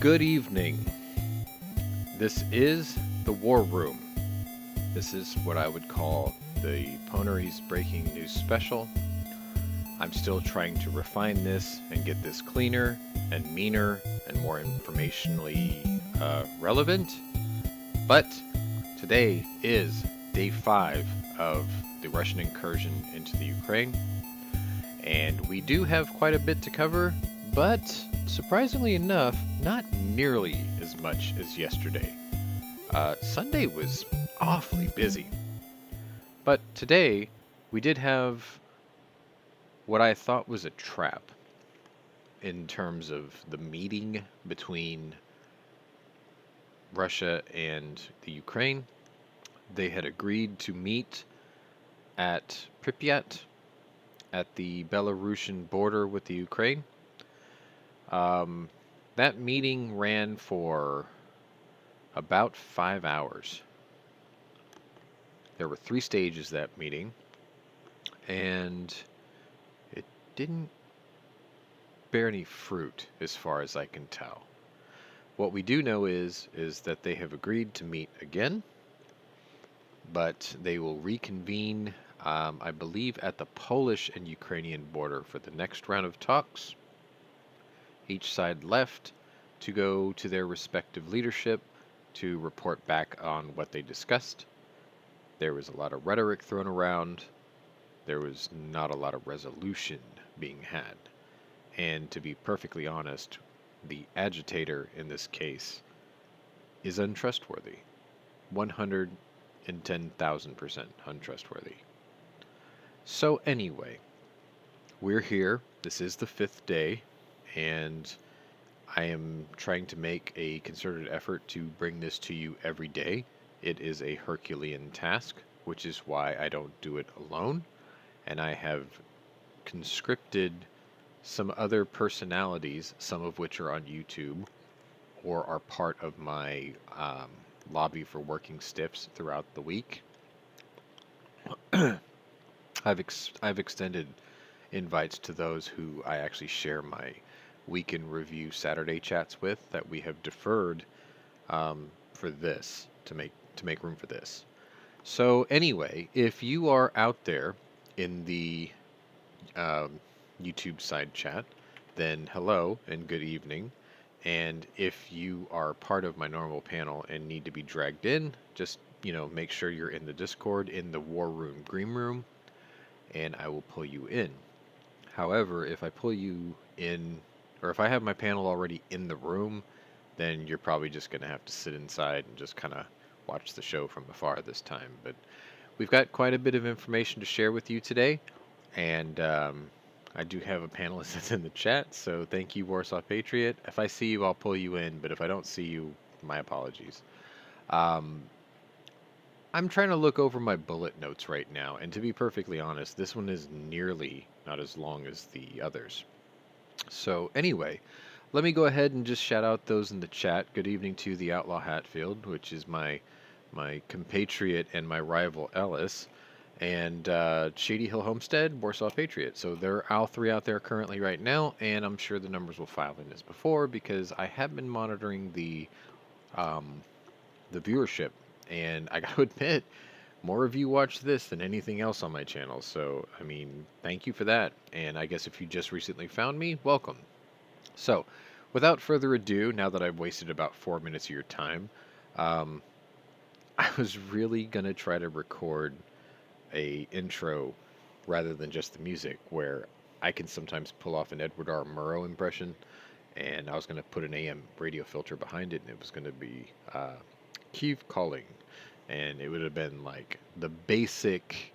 Good evening. This is the War Room. This is what I would call the Pwnery's Breaking News Special. I'm still trying to refine this and get this cleaner and meaner and more informationally relevant. But today is day 5 of the Russian incursion into the Ukraine. And we do have quite a bit to cover, but surprisingly enough, not nearly as much as yesterday. Sunday was awfully busy. But today, we did have what I thought was a trap in terms of the meeting between Russia and the Ukraine. They had agreed to meet at Pripyat at the Belarusian border with the Ukraine. That meeting ran for about 5 hours. There were 3 stages that meeting, and it didn't bear any fruit as far as I can tell. What we do know is that they have agreed to meet again, but they will reconvene, I believe, at the Polish and Ukrainian border for the next round of talks. Each side left to go to their respective leadership to report back on what they discussed. There was a lot of rhetoric thrown around. There was not a lot of resolution being had. And to be perfectly honest, the agitator in this case is untrustworthy. 110,000% untrustworthy. So anyway, we're here. This is the 5th day, and I am trying to make a concerted effort to bring this to you every day. It is a Herculean task, which is why I don't do it alone, and I have conscripted some other personalities, some of which are on YouTube or are part of my lobby for working stiffs throughout the week. I've extended invites to those who I actually share my week in review Saturday chats with that we have deferred for this to make room for this. So anyway, if you are out there in the YouTube side chat, then hello and good evening. And if you are part of my normal panel and need to be dragged in, just make sure you're in the Discord in the War Room Green Room, and I will pull you in. However, if I pull you in, or if I have my panel already in the room, then you're probably just going to have to sit inside and just kind of watch the show from afar this time. But we've got quite a bit of information to share with you today, and I do have a panelist that's in the chat, so thank you, Warsaw Patriot. If I see you, I'll pull you in, but if I don't see you, my apologies. I'm trying to look over my bullet notes right now, and to be perfectly honest, this one is nearly not as long as the others. So anyway, let me go ahead and just shout out those in the chat. Good evening to the Outlaw Hatfield, which is my compatriot and my rival Ellis, and Shady Hill Homestead, Warsaw Patriot. So they're all 3 out there currently right now, and I'm sure the numbers will file in as before because I have been monitoring the viewership, and I got to admit, more of you watch this than anything else on my channel. So I mean, thank you for that. And I guess if you just recently found me, welcome. So, without further ado, now that I've wasted about 4 minutes of your time, I was really gonna try to record a intro rather than just the music, where I can sometimes pull off an Edward R. Murrow impression, and I was gonna put an AM radio filter behind it, and it was gonna be Kyiv Calling, and it would have been like the basic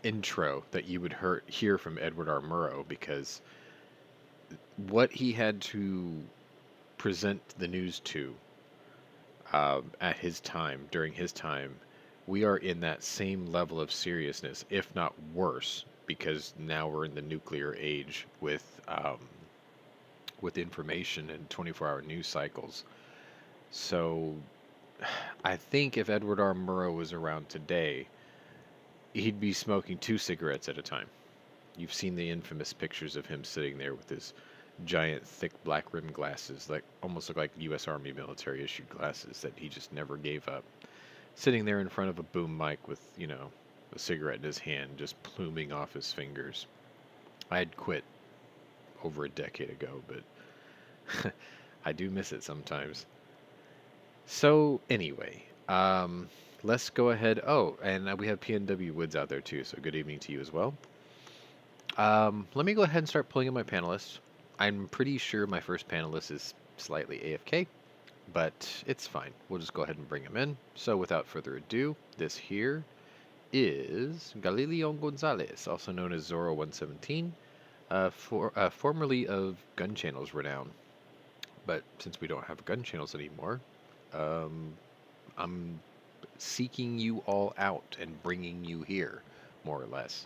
intro that you would hear from Edward R. Murrow, because what he had to present the news to at his time, during his time, we are in that same level of seriousness, if not worse, because now we're in the nuclear age with information and 24-hour news cycles. So I think if Edward R. Murrow was around today, he'd be smoking 2 cigarettes at a time. You've seen the infamous pictures of him sitting there with his giant, thick, black rimmed glasses that almost look like U.S. Army military issued glasses that he just never gave up. Sitting there in front of a boom mic with, a cigarette in his hand, just pluming off his fingers. I had quit over a decade ago, but I do miss it sometimes. So, anyway, let's go ahead. Oh, and we have PNW Woods out there too, so good evening to you as well. Let me go ahead and start pulling in my panelists. I'm pretty sure my first panelist is slightly AFK, but it's fine. We'll just go ahead and bring him in. So, without further ado, this here is Galileo Gonzalez, also known as Zoro117, formerly of Gun Channel's renown. But since we don't have gun channels anymore, um, I'm seeking you all out and bringing you here, more or less.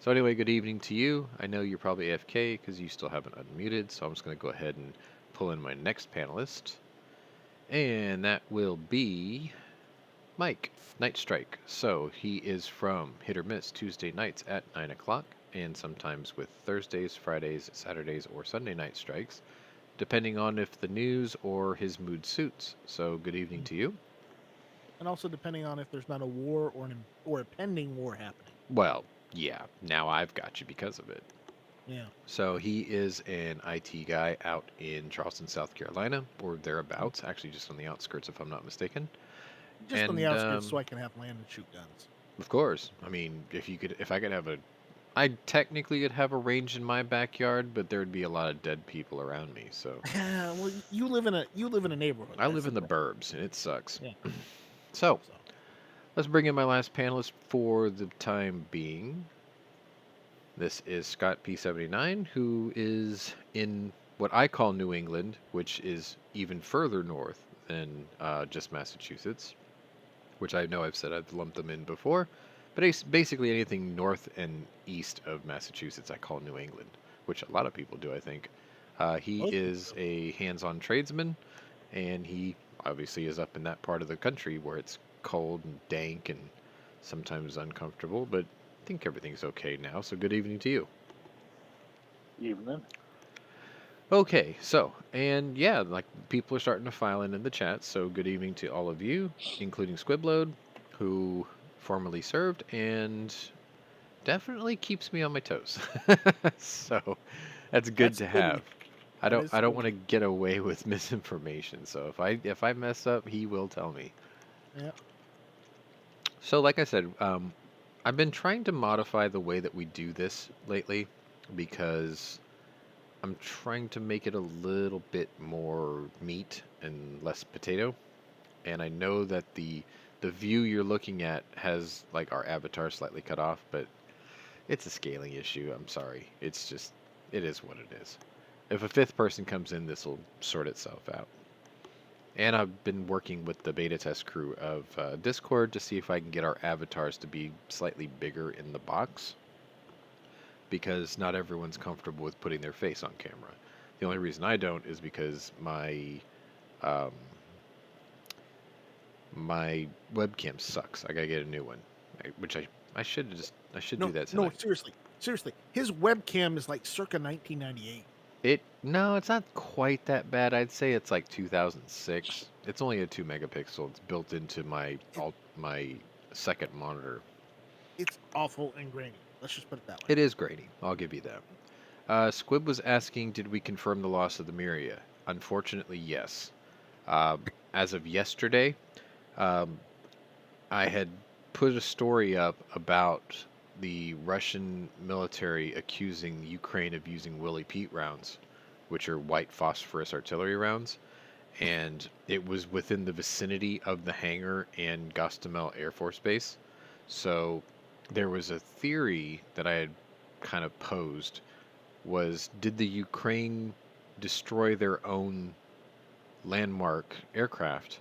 So anyway, good evening to you. I know you're probably AFK because you still haven't unmuted, so I'm just going to go ahead and pull in my next panelist. And that will be Mike, Night Strike. So he is from Hit or Miss Tuesday nights at 9 o'clock, and sometimes with Thursdays, Fridays, Saturdays, or Sunday night strikes, depending on if the news or his mood suits. So good evening to you. And also depending on if there's not a war or a pending war happening. Well, yeah, now I've got you because of it. Yeah. So he is an IT guy out in Charleston, South Carolina, or thereabouts, actually just on the outskirts if I'm not mistaken. Just on the outskirts so I can have land and shoot guns. Of course. I mean, if I could have I technically could have a range in my backyard, but there would be a lot of dead people around me, so. Well, you live in a neighborhood. I live in the burbs, and it sucks. Yeah. So, let's bring in my last panelist for the time being. This is Scott P79, who is in what I call New England, which is even further north than just Massachusetts, which I know I've said I've lumped them in before. But basically anything north and east of Massachusetts I call New England, which a lot of people do, I think. He is a hands-on tradesman, and he obviously is up in that part of the country where it's cold and dank and sometimes uncomfortable, but I think everything's okay now, so good evening to you. Evening. Okay, so, and yeah, like people are starting to file in the chat, so good evening to all of you, including Squibload, who formerly served and definitely keeps me on my toes. So that's good to have. I don't want to get away with misinformation, so if I mess up, he will tell me. Yeah. So like I said, I've been trying to modify the way that we do this lately because I'm trying to make it a little bit more meat and less potato. And I know that the view you're looking at has like our avatar slightly cut off, but it's a scaling issue. I'm sorry. It's just, it is what it is. If a fifth person comes in, this will sort itself out. And I've been working with the beta test crew of Discord to see if I can get our avatars to be slightly bigger in the box, because not everyone's comfortable with putting their face on camera. The only reason I don't is because my webcam sucks. I gotta get a new one, which I should do that tonight. No, seriously, his webcam is like circa 1998. No, it's not quite that bad. I'd say it's like 2006. It's only a 2 megapixel. It's built into my second monitor. It's awful and grainy. Let's just put it that way. It is grainy. I'll give you that. Squib was asking, did we confirm the loss of the Miria? Unfortunately, yes. As of yesterday, I had put a story up about the Russian military accusing Ukraine of using Willie Pete rounds, which are white phosphorus artillery rounds, and it was within the vicinity of the hangar and Gostomel Air Force Base. So there was a theory that I had kind of posed was, did the Ukraine destroy their own landmark aircraft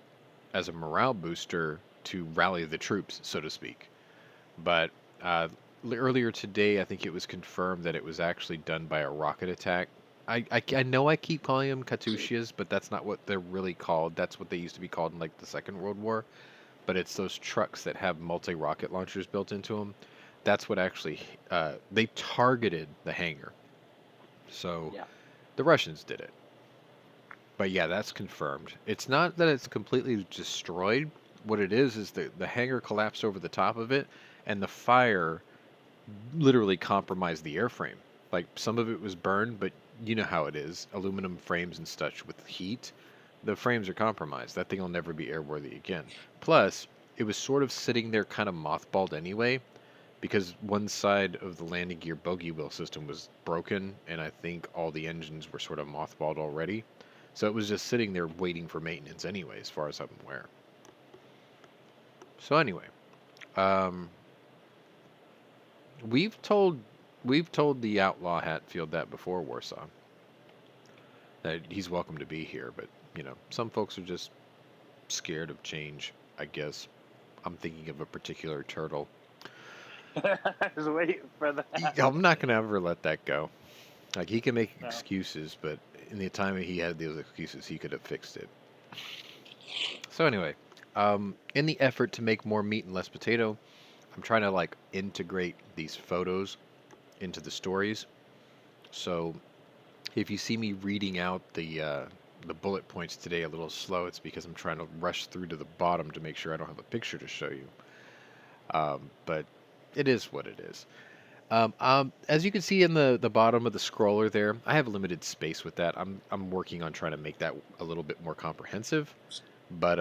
as a morale booster to rally the troops, so to speak? But earlier today, I think it was confirmed that it was actually done by a rocket attack. I know I keep calling them Katyushas, but that's not what they're really called. That's what they used to be called in like the Second World War. But it's those trucks that have multi-rocket launchers built into them. That's what actually they targeted the hangar. So Yeah. The Russians did it. But yeah, that's confirmed. It's not that it's completely destroyed. What it is the hangar collapsed over the top of it, and the fire literally compromised the airframe. Like some of it was burned, but you know how it is. Aluminum frames and such with heat, the frames are compromised. That thing will never be airworthy again. Plus, it was sort of sitting there kind of mothballed anyway, because one side of the landing gear bogey wheel system was broken, and I think all the engines were sort of mothballed already. So it was just sitting there waiting for maintenance anyway, as far as I'm aware. So anyway, um, we've told we've told the outlaw Hatfield that before, Warsaw, that he's welcome to be here, but some folks are just scared of change, I guess. I'm thinking of a particular turtle. I was waiting for that. I'm not gonna ever let that go. Like, he can make No. excuses, but in the time he had those excuses, he could have fixed it. So anyway, in the effort to make more meat and less potato, I'm trying to like integrate these photos into the stories. So if you see me reading out the bullet points today a little slow, it's because I'm trying to rush through to the bottom to make sure I don't have a picture to show you. But it is what it is. As you can see in the bottom of the scroller there, I have limited space with that. I'm working on trying to make that a little bit more comprehensive, but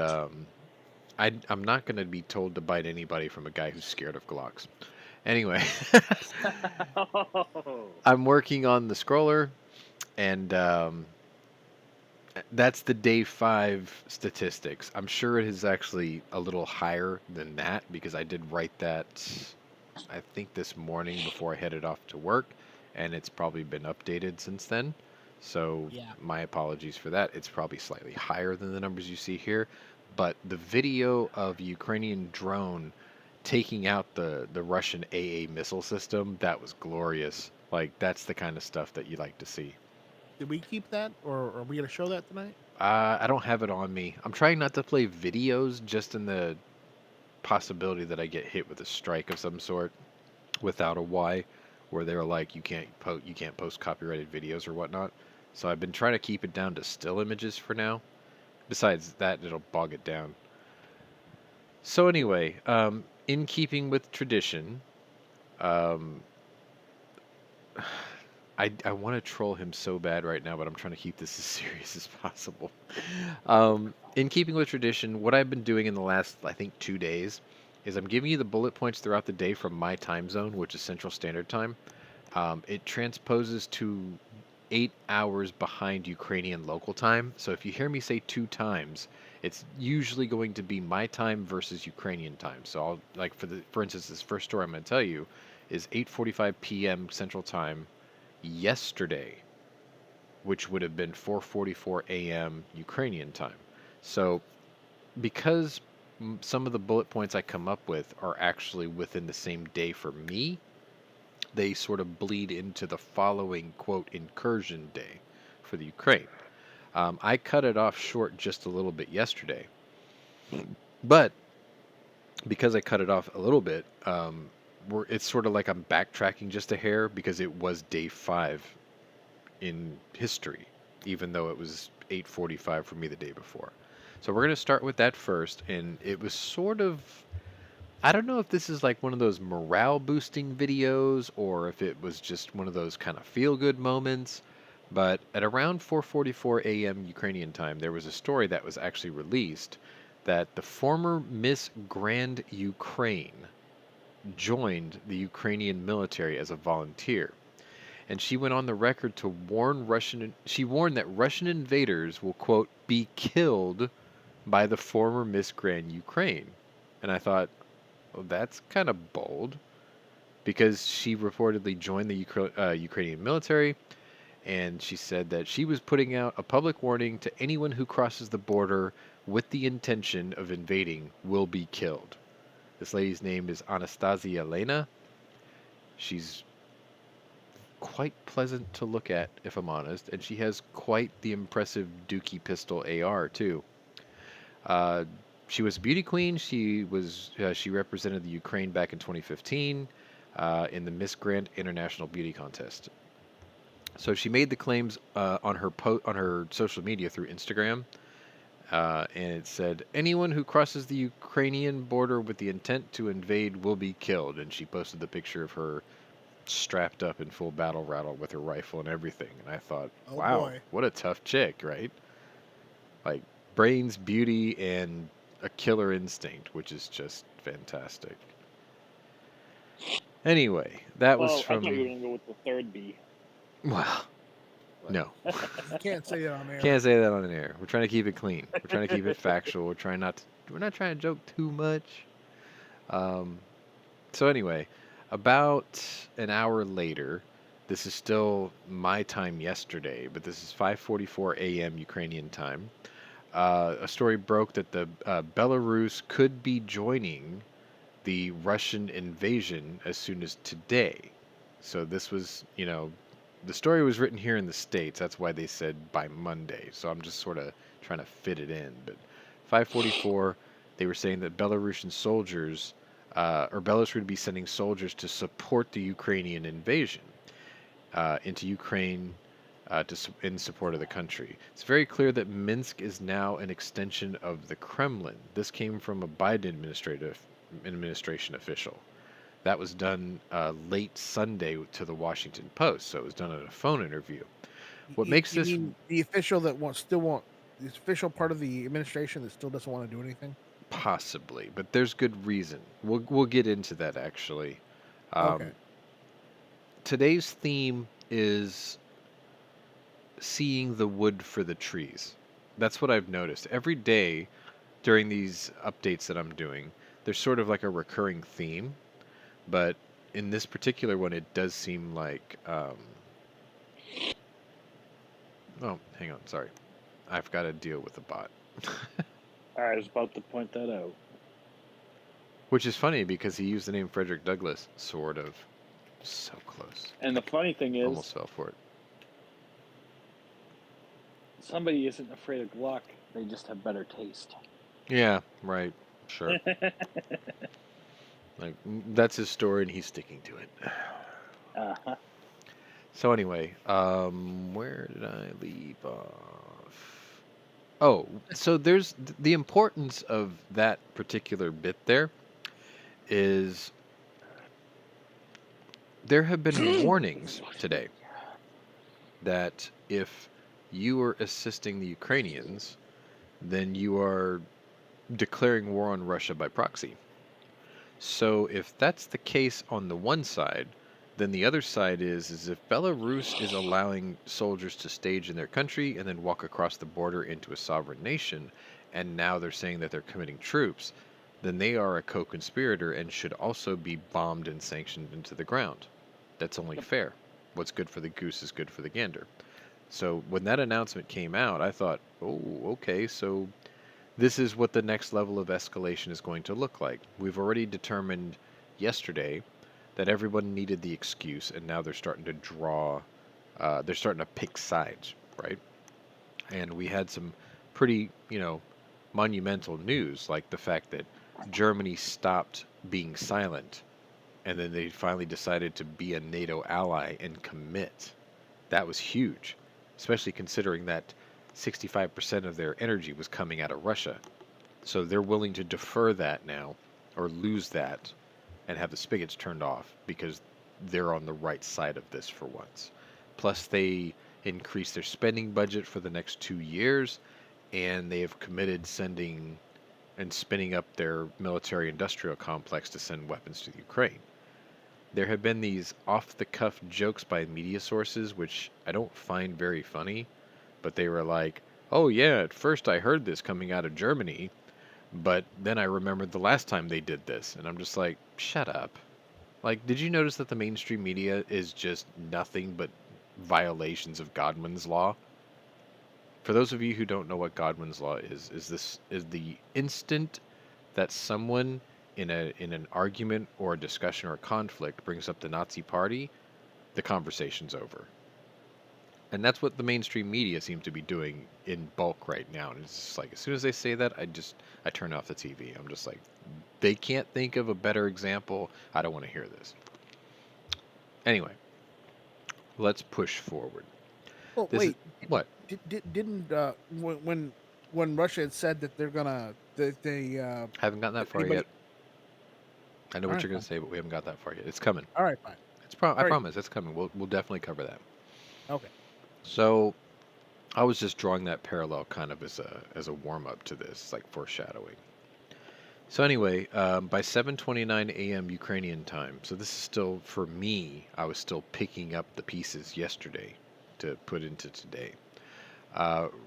I'm not going to be told to bite anybody from a guy who's scared of Glocks. Anyway, I'm working on the scroller, and that's the day 5 statistics. I'm sure it is actually a little higher than that because I did write that, I think, this morning before I headed off to work, and it's probably been updated since then. So Yeah. my apologies for that. It's probably slightly higher than the numbers you see here, but the video of Ukrainian drone taking out the Russian AA missile system, that was glorious. Like, that's the kind of stuff that you like to see. Did we keep that, or are we going to show that tonight? I don't have it on me. I'm trying not to play videos just in the possibility that I get hit with a strike of some sort without a Y, where they're like, you can't post copyrighted videos or whatnot. So I've been trying to keep it down to still images for now. Besides that, it'll bog it down. So anyway, in keeping with tradition, um, I want to troll him so bad right now, but I'm trying to keep this as serious as possible. In keeping with tradition, what I've been doing in the last, I think, 2 days is I'm giving you the bullet points throughout the day from my time zone, which is Central Standard Time. It transposes to 8 hours behind Ukrainian local time. So if you hear me say 2 times, it's usually going to be my time versus Ukrainian time. So I'll, like, for instance, this first story I'm going to tell you is 8:45 p.m. Central Time yesterday, which would have been 4:44 a.m. Ukrainian time. So because some of the bullet points I come up with are actually within the same day for me, they sort of bleed into the following, quote, incursion day for the Ukraine. I cut it off short just a little bit yesterday, but because I cut it off a little bit, it's sort of like I'm backtracking just a hair because it was day 5 in history, even though it was 8:45 for me the day before. So we're going to start with that first, and it was sort of, I don't know if this is like one of those morale boosting videos or if it was just one of those kind of feel good moments, but at around 4:44 a.m. Ukrainian time, there was a story that was actually released that the former Miss Grand Ukraine joined the Ukrainian military as a volunteer. And she went on the record to she warned that Russian invaders will, quote, be killed by the former Miss Grand Ukraine. And I thought, well, that's kind of bold, because she reportedly joined the Ukrainian military, and she said that she was putting out a public warning to anyone who crosses the border with the intention of invading will be killed. This lady's name is Anastasia Lena. She's quite pleasant to look at, if I'm honest, and she has quite the impressive Dookie pistol AR too. She was a beauty queen. She represented the Ukraine back in 2015 in the Miss Grand International Beauty Contest. So she made the claims on her social media through Instagram, and it said anyone who crosses the Ukrainian border with the intent to invade will be killed. And she posted the picture of her strapped up in full battle rattle with her rifle and everything. And I thought, Oh wow, boy. what a tough chick, right? Like brains, beauty, and a killer instinct, which is just fantastic. Anyway, that was Well, I thought you were from. gonna go with the third B. Well, But no. You can't say that on air. Can't say that on an air. We're trying to keep it clean. We're trying to keep it factual. We're not trying to joke too much. Um, so anyway, about an hour later, this is still my time yesterday, but this is 5:44 a.m. Ukrainian time. A story broke that the Belarus could be joining the Russian invasion as soon as today. So this was, the story was written here in the States. That's why they said by Monday. So I'm just sort of trying to fit it in. But 5:44, they were saying that Belarusian soldiers, or Belarus would be sending soldiers to support the Ukrainian invasion into Ukraine in support of the country. It's very clear that Minsk is now an extension of the Kremlin. This came from a Biden administration official. That was done late Sunday to the Washington Post, so it was done in a phone interview. What makes You this mean the official that still want the official part of the administration that still doesn't want to do anything? possibly, but there's good reason. We'll get into that actually. Okay. Today's theme is seeing the wood for the trees. That's what I've noticed. Every day during these updates that I'm doing, there's sort of like a recurring theme, but in this particular one, it does seem like. Oh, hang on. Sorry. I've got to deal with a bot. I was about to point that out. Which is funny because he used the name Frederick Douglass, sort of. So close. And the funny thing is, Almost fell for it. somebody isn't afraid of Gluck. They just have better taste. Yeah, right. Sure. Like that's his story and he's sticking to it. Uh-huh. So anyway, where did I leave off? Oh, so there's the importance of that particular bit there is there have been warnings today that if you are assisting the Ukrainians, then you are declaring war on Russia by proxy. So if that's the case on the one side, then the other side is if Belarus is allowing soldiers to stage in their country and then walk across the border into a sovereign nation, and now they're saying that they're committing troops, then they are a co-conspirator and should also be bombed and sanctioned into the ground. That's only fair. What's good for the goose is good for the gander. So when that announcement came out, I thought, oh, okay, so this is what the next level of escalation is going to look like. We've already determined yesterday that everyone needed the excuse, and now they're starting to they're starting to pick sides, right? And we had some pretty, monumental news, like the fact that Germany stopped being silent, and then they finally decided to be a NATO ally and commit. That was huge, especially considering that 65% of their energy was coming out of Russia. So they're willing to defer that now or lose that and have the spigots turned off because they're on the right side of this for once. Plus, they increased their spending budget for the next 2 years and they have committed sending and spinning up their military industrial complex to send weapons to the Ukraine. There have been these off the cuff jokes by media sources, which I don't find very funny, but they were like, oh, yeah, at first I heard this coming out of Germany, but then I remembered the last time they did this. And I'm just like, shut up. Like, did you notice that the mainstream media is just nothing but violations of Godwin's law? For those of you who don't know what Godwin's law is the instant that someone in an argument or a discussion or a conflict brings up the Nazi party, the conversation's over. And that's what the mainstream media seem to be doing in bulk right now. And it's just like, as soon as they say that, I turn off the TV. I'm just like, they can't think of a better example. I don't want to hear this. Anyway, let's push forward. Well, This is wait. what? Didn't when Russia had said that they're gonna that they Haven't gotten that that far anybody? yet. I know All what right, you're going fine. to say, but we haven't got that far yet. It's coming. All right, fine. I All right. promise, it's coming. We'll definitely cover that. Okay. So I was just drawing that parallel kind of as a warm up to this, like foreshadowing. So anyway, by 7:29 a.m. Ukrainian time. So this is still for me. I was still picking up the pieces yesterday to put into today.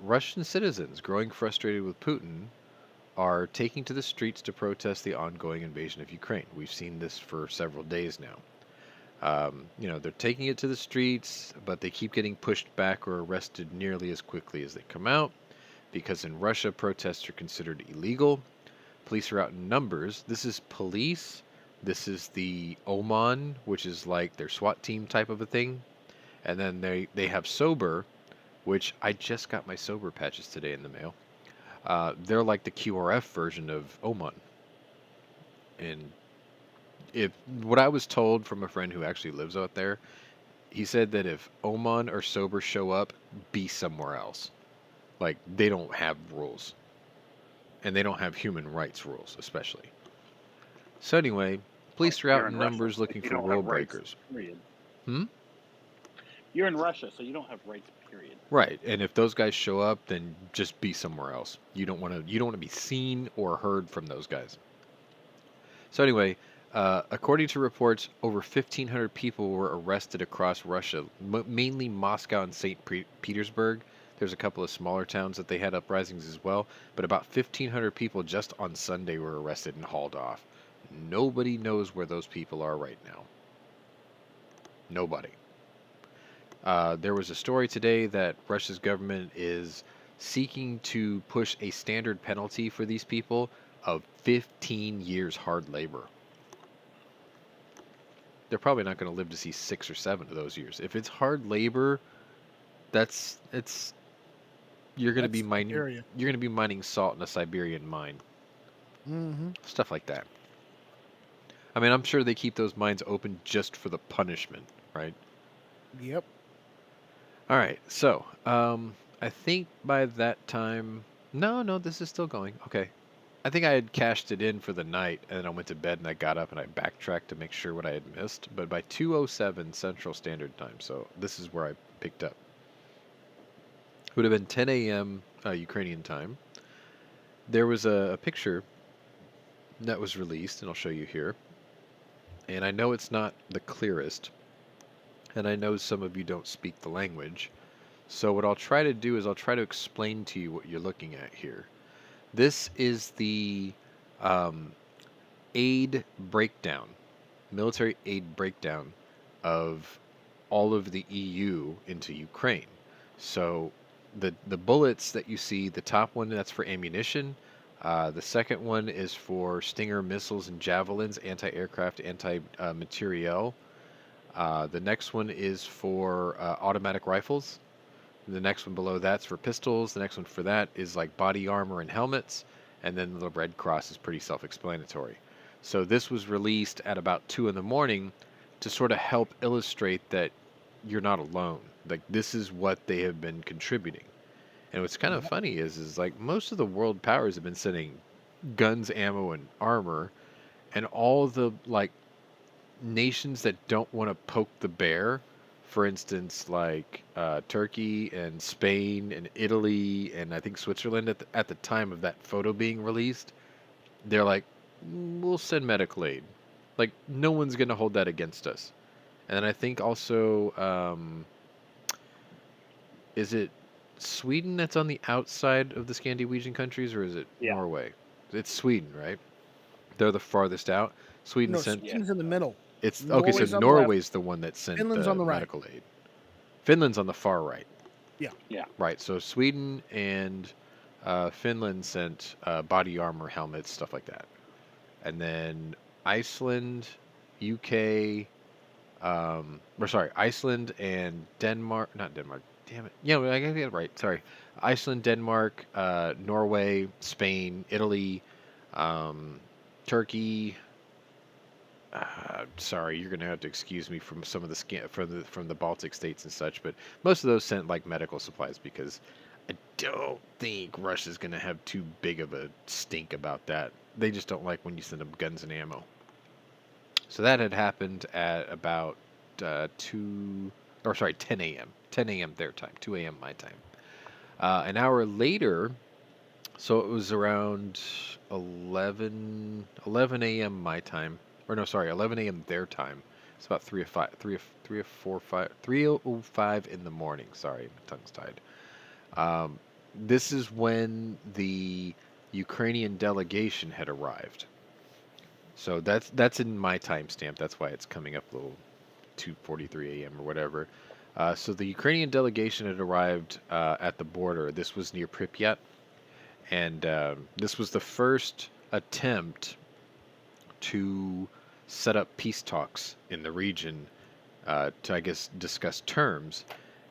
Russian citizens, growing frustrated with Putin, are taking to the streets to protest the ongoing invasion of Ukraine. We've seen this for several days now. They're taking it to the streets, but they keep getting pushed back or arrested nearly as quickly as they come out because in Russia, protests are considered illegal. Police are out in numbers. This is police. This is the Oman, which is like their SWAT team type of a thing. And then they have Sober, which I just got my Sober patches today in the mail. They're like the QRF version of Oman. And if what I was told from a friend who actually lives out there, he said that if Oman or Sober show up, be somewhere else. Like they don't have rules, and they don't have human rights rules, especially. So anyway, Well, police are out you're in in Russia. numbers looking You for don't rule have rights. breakers. Period. Hmm. You're in Russia, so you don't have rights. Period. Right, and if those guys show up, then just be somewhere else. You don't want to. You don't want to be seen or heard from those guys. So anyway, according to reports, over 1,500 people were arrested across Russia, mainly Moscow and St. Petersburg. There's a couple of smaller towns that they had uprisings as well, but about 1,500 people just on Sunday were arrested and hauled off. Nobody knows where those people are right now. Nobody. There was a story today that Russia's government is seeking to push a standard penalty for these people of 15 years hard labor. They're probably not going to live to see 6 or 7 of those years. If it's hard labor, it's you're going to be That's mining Siberia. you're going to be mining salt in a Siberian mine. Mm-hmm. Stuff like that. I mean, I'm sure they keep those mines open just for the punishment, right? Yep. All right. So, I think by that time, no, this is still going. Okay. I think I had cashed it in for the night, and then I went to bed and I got up and I backtracked to make sure what I had missed. But by 2:07 Central Standard Time, so this is where I picked up. It would have been 10 a.m. Ukrainian time. There was a picture that was released, and I'll show you here. And I know it's not the clearest, and I know some of you don't speak the language. So what I'll try to do is I'll try to explain to you what you're looking at here. This is the um, aid breakdown, military aid breakdown of all of the EU into Ukraine. So the bullets that you see, the top one that's for ammunition. The second one is for Stinger missiles and javelins, anti-aircraft, anti-materiel. The next one is for automatic rifles. The next one below that's for pistols. The next one for that is like body armor and helmets. And then the Red Cross is pretty self-explanatory. So this was released at about 2 in the morning to sort of help illustrate that you're not alone. Like this is what they have been contributing. And what's kind of Yep. funny is like most of the world powers have been sending guns, ammo, and armor, and all the like nations that don't want to poke the bear, for instance, like Turkey and Spain and Italy and I think Switzerland at the time of that photo being released, they're like, we'll send medical aid. Like, no one's going to hold that against us. And then I think also, is it Sweden that's on the outside of the Scandinavian countries, or is it Yeah. Norway? It's Sweden, right? They're the farthest out. Sweden No, sent. Yeah. Sweden's in the middle. It's okay. So Norway's on the left. Norway's the one that sent Finland's the on the right. medical aid. Finland's on the far right. Yeah. Yeah. Right. So Sweden and Finland sent body armor, helmets, stuff like that. And then Iceland, UK, Iceland and Denmark. Not Denmark. Damn it. Yeah, I gotta get it right. Sorry. Iceland, Denmark, Norway, Spain, Italy, Turkey. sorry, you're gonna have to excuse me from some of the from the Baltic states and such, but most of those sent like medical supplies because I don't think Russia's gonna have too big of a stink about that. They just don't like when you send them guns and ammo. So that had happened at about 10 a.m. 10 a.m. their time, 2 a.m. my time. An hour later, so it was around 11 a.m. my time, or no, sorry, 11 a.m. their time. It's about 3:05 in the morning. Sorry, my tongue's tied. Um, this is when the Ukrainian delegation had arrived. So that's in my timestamp. That's why it's coming up a little 2:43 a.m. or whatever. So the Ukrainian delegation had arrived at the border. This was near Pripyat, and this was the first attempt to set up peace talks in the region to, I guess, discuss terms.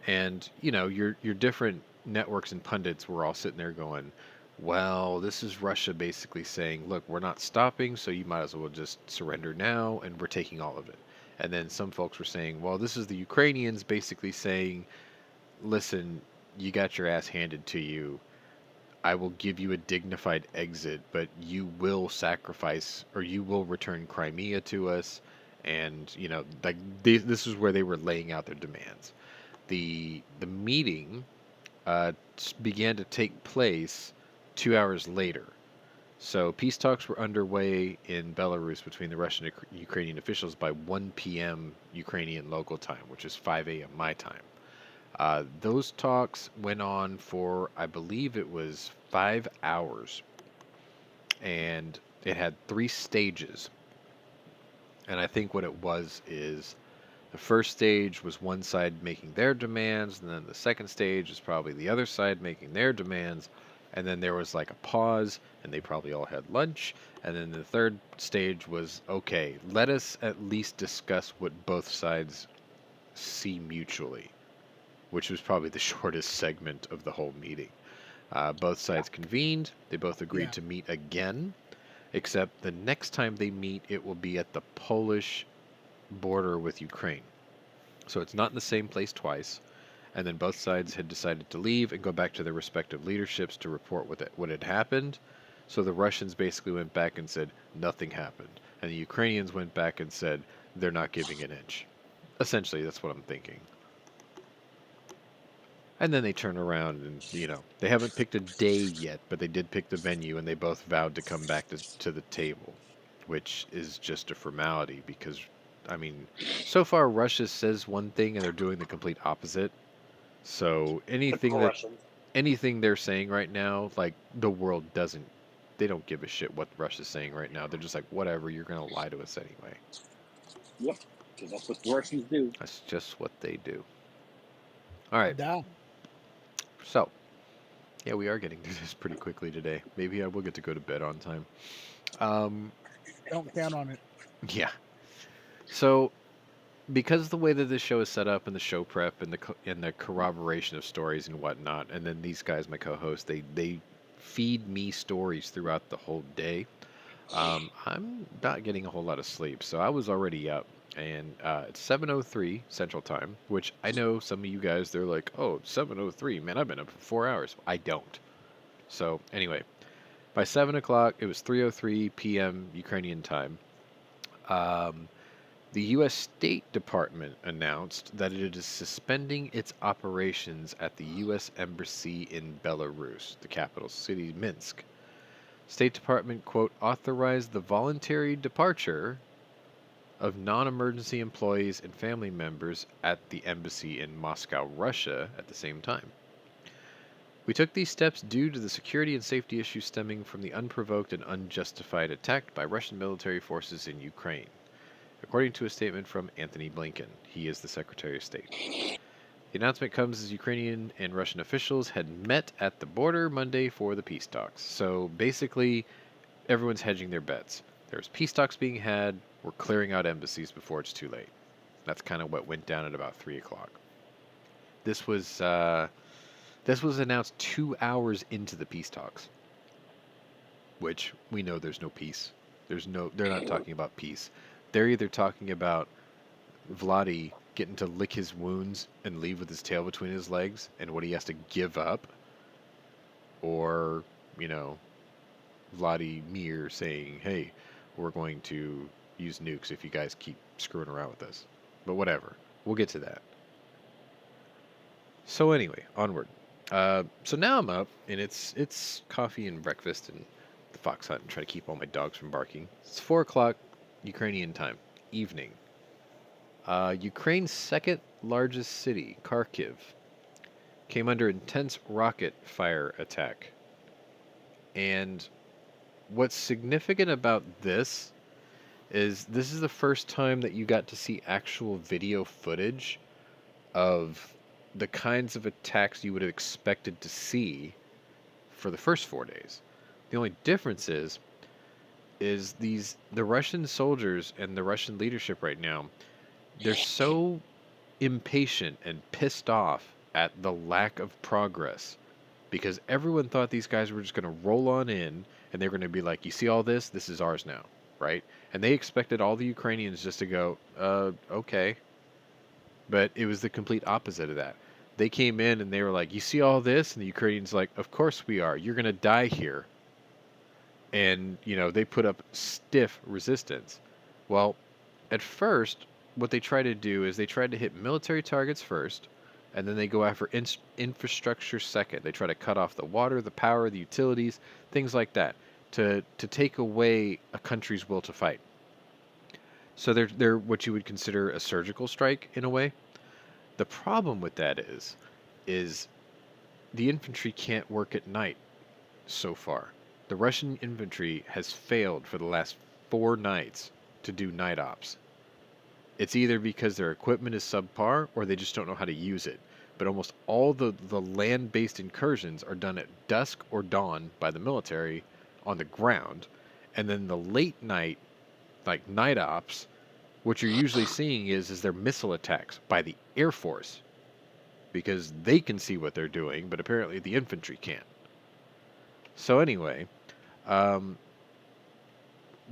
And your different networks and pundits were all sitting there going, well, this is Russia basically saying, look, we're not stopping, so you might as well just surrender now, and we're taking all of it. And then some folks were saying, well, this is the Ukrainians basically saying, listen, you got your ass handed to you. I will give you a dignified exit, but you will sacrifice or you will return Crimea to us. And, like this is where they were laying out their demands. The meeting began to take place 2 hours later. So peace talks were underway in Belarus between the Russian and Ukrainian officials by 1 p.m. Ukrainian local time, which is 5 a.m. my time. Those talks went on for, I believe it was 5 hours, and it had 3 stages. And I think what it was is the first stage was one side making their demands, and then the second stage is probably the other side making their demands, and then there was like a pause, and they probably all had lunch, and then the third stage was, okay, let us at least discuss what both sides see mutually, which was probably the shortest segment of the whole meeting. Both sides convened. They both agreed to meet again, except the next time they meet, it will be at the Polish border with Ukraine. So it's not in the same place twice. And then both sides had decided to leave and go back to their respective leaderships to report what had happened. So the Russians basically went back and said nothing happened. And the Ukrainians went back and said they're not giving an inch. Essentially, that's what I'm thinking. And then they turn around and, they haven't picked a day yet, but they did pick the venue, and they both vowed to come back to the table, which is just a formality because, I mean, so far Russia says one thing and they're doing the complete opposite. So anything they're saying right now, like the world they don't give a shit what Russia's saying right now. They're just like, whatever, you're going to lie to us anyway. Yep, because that's what the Russians do. That's just what they do. All right. Yeah. So, yeah, we are getting through this pretty quickly today. Maybe I will get to go to bed on time. Don't count on it. Yeah. So, because the way that this show is set up and the show prep and the corroboration of stories and whatnot, and then these guys, my co-hosts, they feed me stories throughout the whole day. I'm not getting a whole lot of sleep, so I was already up. And it's 7:03 Central Time, which I know some of you guys, they're like, oh, 7:03, man, I've been up for 4 hours. I don't. So anyway, by 7 o'clock, it was 3:03 p.m. Ukrainian time. The U.S. State Department announced that it is suspending its operations at the U.S. Embassy in Belarus, the capital city, Minsk. State Department, quote, authorized the voluntary departure of non-emergency employees and family members at the embassy in Moscow, Russia, at the same time. We took these steps due to the security and safety issues stemming from the unprovoked and unjustified attack by Russian military forces in Ukraine, according to a statement from Anthony Blinken. He is the Secretary of State. The announcement comes as Ukrainian and Russian officials had met at the border Monday for the peace talks. So basically, everyone's hedging their bets. There's peace talks being had. We're clearing out embassies before it's too late. That's kind of what went down at about 3 o'clock. This was announced 2 hours into the peace talks, which we know there's no peace. They're not talking about peace. they're either talking about Vladi getting to lick his wounds and leave with his tail between his legs and what he has to give up, or, you know, Vladimir saying, hey, we're going to use nukes if you guys keep screwing around with us. But whatever. We'll get to that. So anyway, onward. So now I'm up, and it's coffee and breakfast and the fox hunt and try to keep all my dogs from barking. It's 4 o'clock Ukrainian time, evening. Ukraine's second largest city, Kharkiv, came under intense rocket fire attack. And what's significant about this is the first time that you got to see actual video footage of the kinds of attacks you would have expected to see for the first 4 days. The only difference is the Russian soldiers and the Russian leadership right now, they're so impatient and pissed off at the lack of progress because everyone thought these guys were just going to roll on in and they're going to be like, you see all this? This is ours now, right? And they expected all the Ukrainians just to go, okay. But it was the complete opposite of that. They came in and they were like, you see all this? And the Ukrainians like, of course we are. You're going to die here. And, you know, they put up stiff resistance. Well, at first, what they try to do is they try to hit military targets first, and then they go after infrastructure second. They try to cut off the water, the power, the utilities, things like that, to take away a country's will to fight. So they're what you would consider a surgical strike in a way. The problem with that is the infantry can't work at night so far. The Russian infantry has failed for the last 4 nights to do night ops. It's either because their equipment is subpar or they just don't know how to use it. But almost all the land-based incursions are done at dusk or dawn by the military on the ground. And then the late night, like night ops, what you're usually seeing is their missile attacks by the Air Force. Because they can see what they're doing, but apparently the infantry can't. So anyway,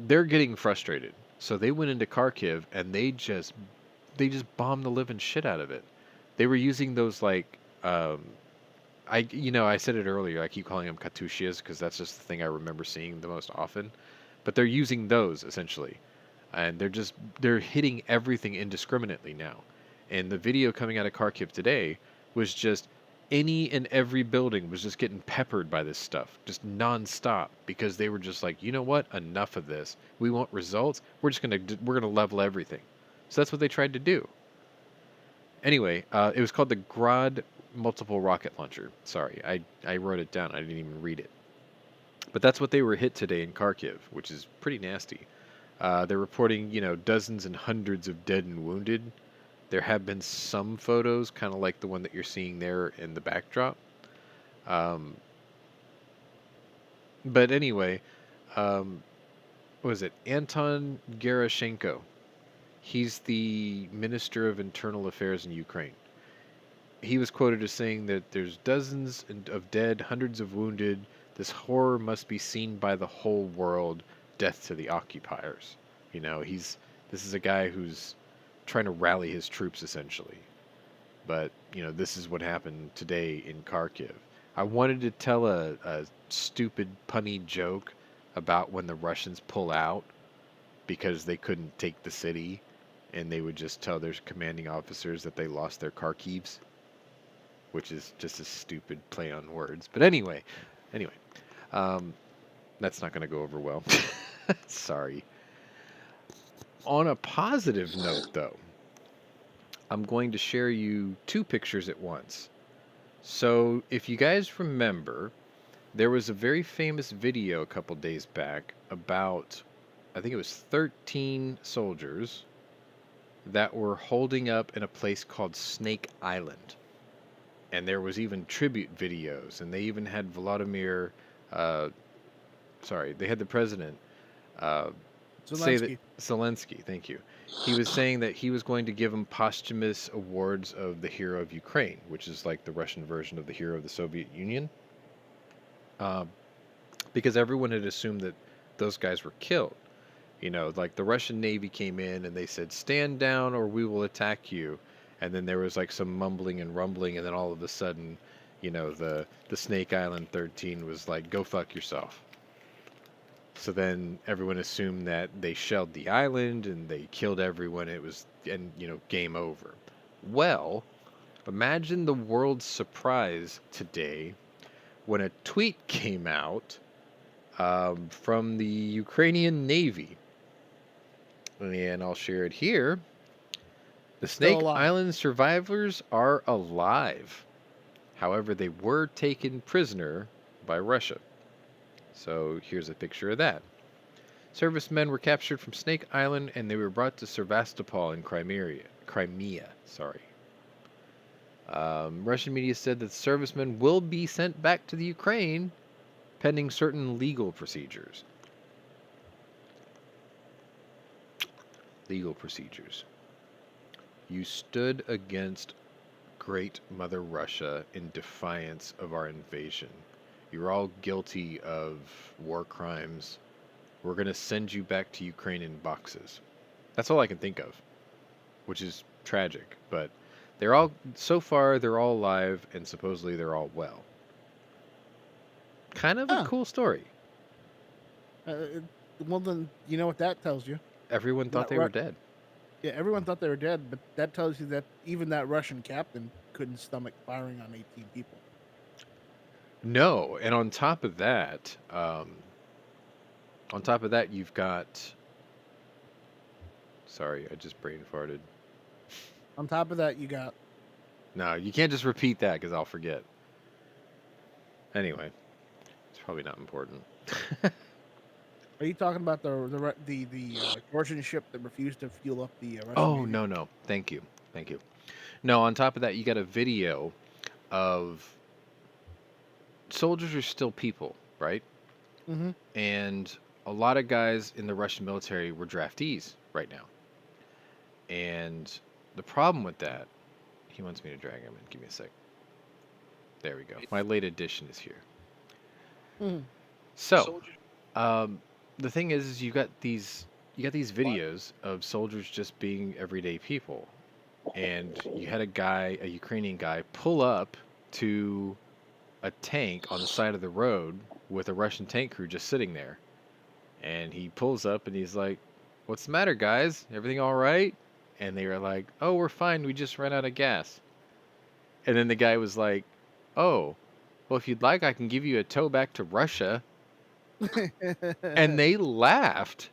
they're getting frustrated. So they went into Kharkiv and they just bombed the living shit out of it. They were using those like I said it earlier. I keep calling them Katyushas because that's just the thing I remember seeing the most often. But they're using those essentially, and they're hitting everything indiscriminately now. And the video coming out of Kharkiv today was just any and every building was just getting peppered by this stuff, just nonstop, because they were just like, you know what, enough of this. We want results. We're gonna level everything. So that's what they tried to do. Anyway, it was called the Grad multiple rocket launcher. Sorry, I wrote it down. I didn't even read it. But that's what they were hit today in Kharkiv, which is pretty nasty. They're reporting, dozens and hundreds of dead and wounded. There have been some photos, kind of like the one that you're seeing there in the backdrop. But anyway, what was it? Anton Gerashenko. He's the Minister of Internal Affairs in Ukraine. He was quoted as saying that there's dozens of dead, hundreds of wounded. This horror must be seen by the whole world. Death to the occupiers. This is a guy who's trying to rally his troops essentially. But, this is what happened today in Kharkiv. I wanted to tell a stupid punny joke about when the Russians pull out because they couldn't take the city and they would just tell their commanding officers that they lost their Kharkivs, which is just a stupid play on words. But anyway, that's not going to go over well. Sorry. On a positive note, though, I'm going to share you 2 pictures at once. So, if you guys remember, there was a very famous video a couple days back about, I think it was 13 soldiers that were holding up in a place called Snake Island. And there was even tribute videos, and they even had they had the president say that Zelensky, thank you. He was saying that he was going to give him posthumous awards of the Hero of Ukraine, which is like the Russian version of the Hero of the Soviet Union. Because everyone had assumed that those guys were killed. You know, like the Russian Navy came in and they said, "Stand down or we will attack you." And then there was like some mumbling and rumbling, and then all of a sudden, you know, the Snake Island 13 was like, "Go fuck yourself." So then everyone assumed that they shelled the island and they killed everyone. It was, and you know, game over. Well, imagine the world's surprise today when a tweet came out from the Ukrainian Navy. And I'll share it here. The Still Snake alive. Island survivors are alive. However, they were taken prisoner by Russia. So here's a picture of that. Servicemen were captured from Snake Island and they were brought to Sevastopol in Crimea. Sorry. Russian media said that the servicemen will be sent back to the Ukraine pending certain legal procedures. Legal procedures. You stood against Great Mother Russia in defiance of our invasion. You're all guilty of war crimes. We're going to send you back to Ukraine in boxes. That's all I can think of, which is tragic. But they're all, so far, they're all alive and supposedly they're all well. Kind of a cool story. Well, then, you know what that tells you? Everyone thought they were dead. Yeah, everyone thought they were dead, but that tells you that even that Russian captain couldn't stomach firing on 18 people. No, and on top of that, you've got. Sorry, I just brain farted. On top of that, you got. No, you can't just repeat that because I'll forget. Anyway, it's probably not important. Are you talking about the Russian ship that refused to fuel up the Russian Oh, Navy? no. Thank you. No, on top of that, you got a video of soldiers are still people, right? Mm-hmm. And a lot of guys in the Russian military were draftees right now. And the problem with that, he wants me to drag him in. Give me a sec. There we go. My late edition is here. Mm-hmm. So, the thing is you got these videos of soldiers just being everyday people, and you had a Ukrainian guy, pull up to a tank on the side of the road with a Russian tank crew just sitting there, and he pulls up and he's like, "What's the matter, guys? Everything all right?" And they were like, "Oh, we're fine. We just ran out of gas." And then the guy was like, "Oh, well, if you'd like, I can give you a tow back to Russia." And they laughed.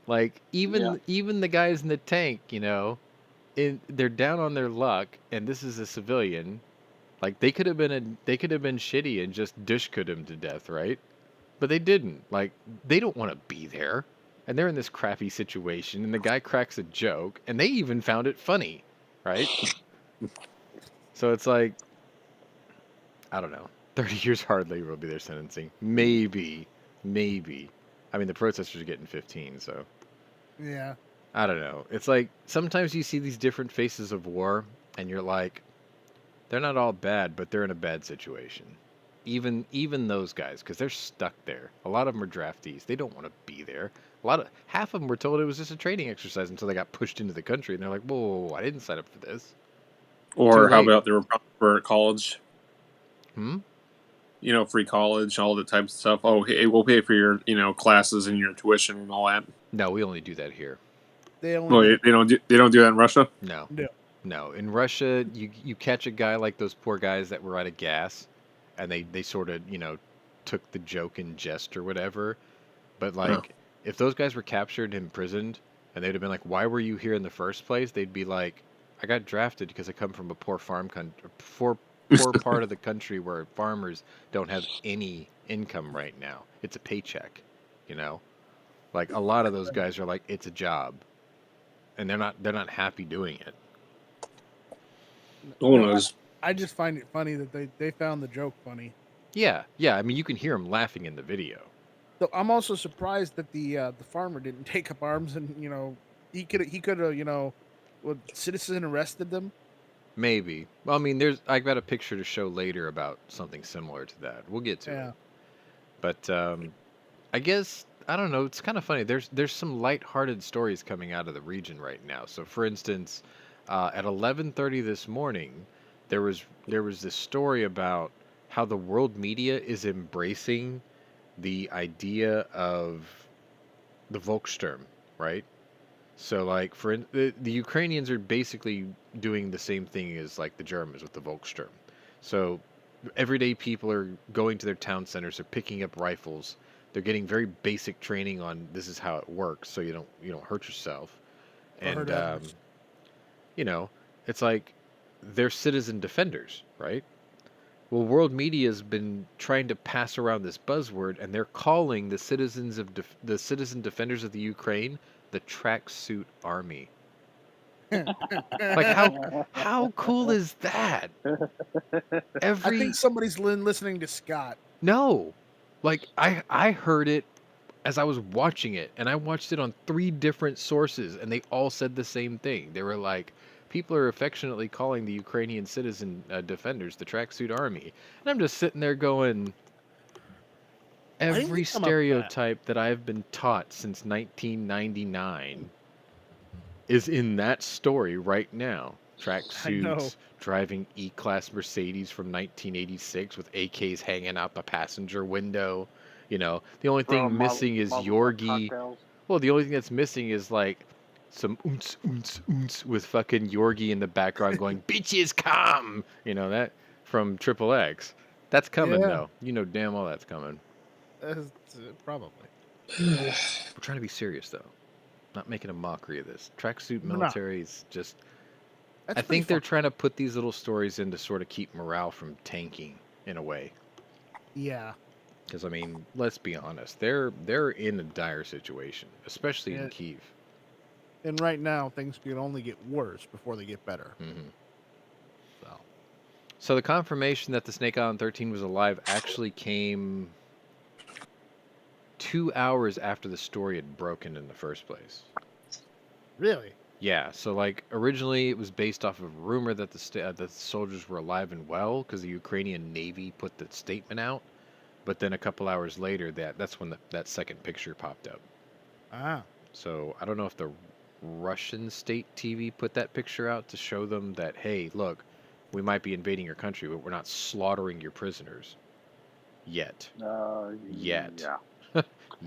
Like even the guys in the tank, you know, they're down on their luck, and this is a civilian. Like they could have been shitty and just dushkut him to death, right? But they didn't. Like they don't want to be there, and they're in this crappy situation. And the guy cracks a joke, and they even found it funny, right? So it's like, I don't know. 30 years hard labor will be their sentencing. Maybe. I mean, the protesters are getting 15, so. Yeah. I don't know. It's like sometimes you see these different faces of war, and you're like, they're not all bad, but they're in a bad situation. Even those guys, because they're stuck there. A lot of them are draftees. They don't want to be there. Half of them were told it was just a training exercise until they got pushed into the country, and they're like, whoa, I didn't sign up for this. Or how about they were for college? You know, free college, all the types of stuff. Oh, hey, we'll pay for your, classes and your tuition and all that. No, we only do that here. They don't do that in Russia? No. In Russia, you catch a guy like those poor guys that were out of gas, and they sort of, took the joke in jest or whatever. But like, if those guys were captured and imprisoned, and they'd have been like, "Why were you here in the first place?" They'd be like, "I got drafted because I come from a poor poor part of the country where farmers don't have any income right now. It's a paycheck, Like a lot of those guys are like, it's a job, and they're not happy doing it. I just find it funny that they found the joke funny. Yeah. I mean, you can hear them laughing in the video. So I'm also surprised that the farmer didn't take up arms and he could have citizen arrested them. Maybe. Well, I mean, I got a picture to show later about something similar to that. We'll get to it. But I guess I don't know. It's kind of funny. There's some lighthearted stories coming out of the region right now. So, for instance, at 11:30 this morning, there was this story about how the world media is embracing the idea of the Volkssturm, right? So, like, the Ukrainians are basically doing the same thing as like the Germans with the Volkssturm. So, everyday people are going to their town centers, they're picking up rifles, they're getting very basic training on this is how it works, so you don't hurt yourself, Or hurt and others. you know, it's like they're citizen defenders, right? Well, world media has been trying to pass around this buzzword, and they're calling the citizen defenders of the Ukraine the tracksuit army. Like how cool is that? I think Every somebody's listening to Scott. no, like I heard it as I was watching it, and I watched it on 3 different sources, and they all said the same thing. They were like, people are affectionately calling the Ukrainian citizen defenders the tracksuit army, and I'm just sitting there going, Why didn't every you come up with that? stereotype that I've been taught since 1999 is in that story right now. I know. Tracksuits, driving E-Class Mercedes from 1986 with AKs hanging out the passenger window. The only Throwing thing missing is Molotov Yorgi. cocktails. Well, the only thing that's missing is like some oonce, oonce, oonce with fucking Yorgi in the background going, bitches come! That from Triple X. That's coming, Yeah. though. You know damn well that's coming. Probably. We're trying to be serious, though. Not making a mockery of this. Tracksuit No. military is just... That's I think pretty they're trying to put these little stories in to sort of keep morale from tanking, in a way. Yeah. Because, I mean, let's be honest. They're in a dire situation, especially in Yeah. Kyiv. And right now, things can only get worse before they get better. Hmm. So. So the confirmation that the Snake Island 13 was alive actually came 2 hours after the story had broken in the first place. Really? Yeah, so like originally it was based off of a rumor that the soldiers were alive and well because the Ukrainian Navy put the statement out, but then a couple hours later that's when that second picture popped up. Ah. So I don't know if the Russian state TV put that picture out to show them that, hey, look, we might be invading your country, but we're not slaughtering your prisoners yet. Yet. Yeah.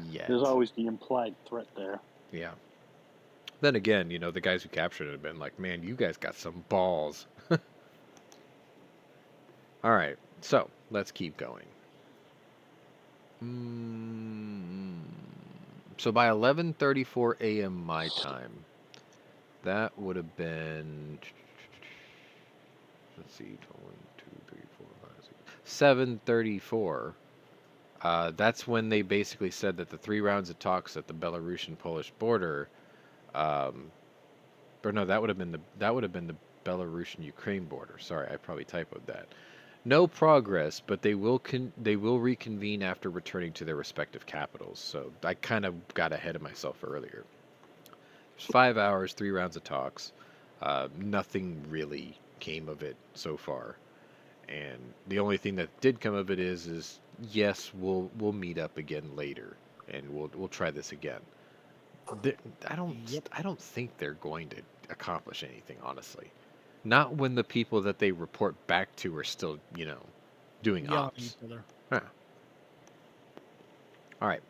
Yet. There's always the implied threat there. Yeah. Then again, the guys who captured it have been like, man, you guys got some balls. All right, so let's keep going. So by 11:34 a.m. my time, that would have been, let's see, 1, 2, 3, 4, 5, 6, 7:34. That's when they basically said that the 3 rounds of talks at the Belarusian-Polish border, or no, that would have been the Belarusian-Ukraine border. Sorry, I probably typoed that. No progress, but they will reconvene after returning to their respective capitals. So I kind of got ahead of myself earlier. There's 5 hours, 3 rounds of talks. Nothing really came of it so far, and the only thing that did come of it is yes, we'll meet up again later, and we'll try this again. I don't think they're going to accomplish anything, honestly. Not when the people that they report back to are still, doing Yelling at ops. each other. Huh. All right.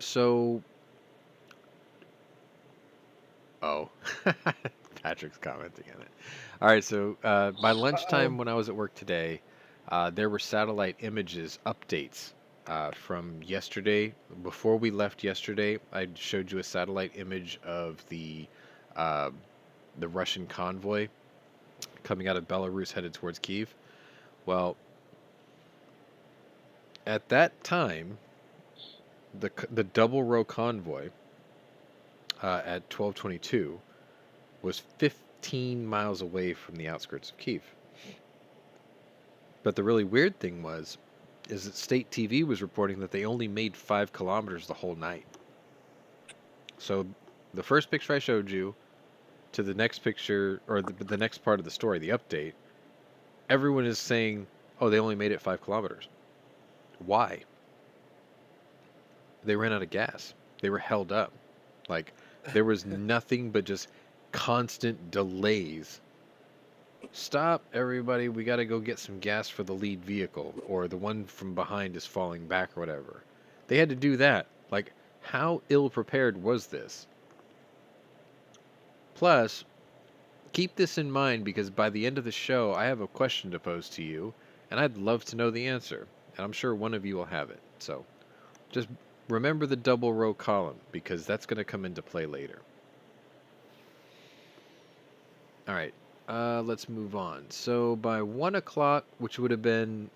So. Oh, Patrick's commenting on it. All right. So by lunchtime, when I was at work today, there were satellite images updates from yesterday. Before we left yesterday, I showed you a satellite image of the Russian convoy coming out of Belarus headed towards Kyiv. Well, at that time, the double row convoy at 12:22 was 15 miles away from the outskirts of Kyiv. But the really weird thing is that state TV was reporting that they only made 5 kilometers the whole night. So the first picture I showed you to the next picture, or the next part of the story, the update, everyone is saying, oh, they only made it 5 kilometers. Why? They ran out of gas. They were held up. Like, there was nothing but just constant delays. Stop, everybody. We got to go get some gas for the lead vehicle, or the one from behind is falling back or whatever. They had to do that. Like, how ill prepared was this? Plus, keep this in mind because by the end of the show, I have a question to pose to you, and I'd love to know the answer. And I'm sure one of you will have it. So, just remember the double row column because that's going to come into play later. All right, let's move on. So by 1 o'clock, which would have been,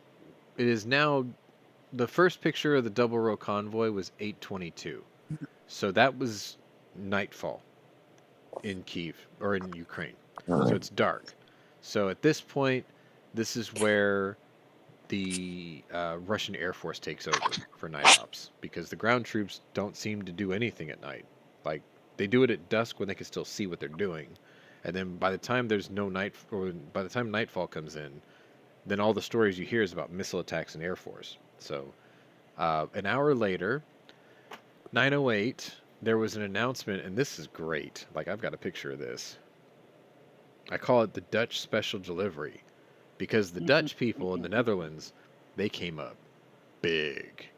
it is now, the first picture of the double row convoy was 8:22. So that was nightfall in Kyiv, or in Ukraine. So it's dark. So at this point, this is where the Russian Air Force takes over for night ops because the ground troops don't seem to do anything at night. Like, they do it at dusk when they can still see what they're doing. And then by the time there's no night, or by the time nightfall comes in, then all the stories you hear is about missile attacks in Air Force. So an hour later, 9:08, there was an announcement, and this is great. Like, I've got a picture of this. I call it the Dutch Special Delivery because the Dutch people in the Netherlands, they came up big.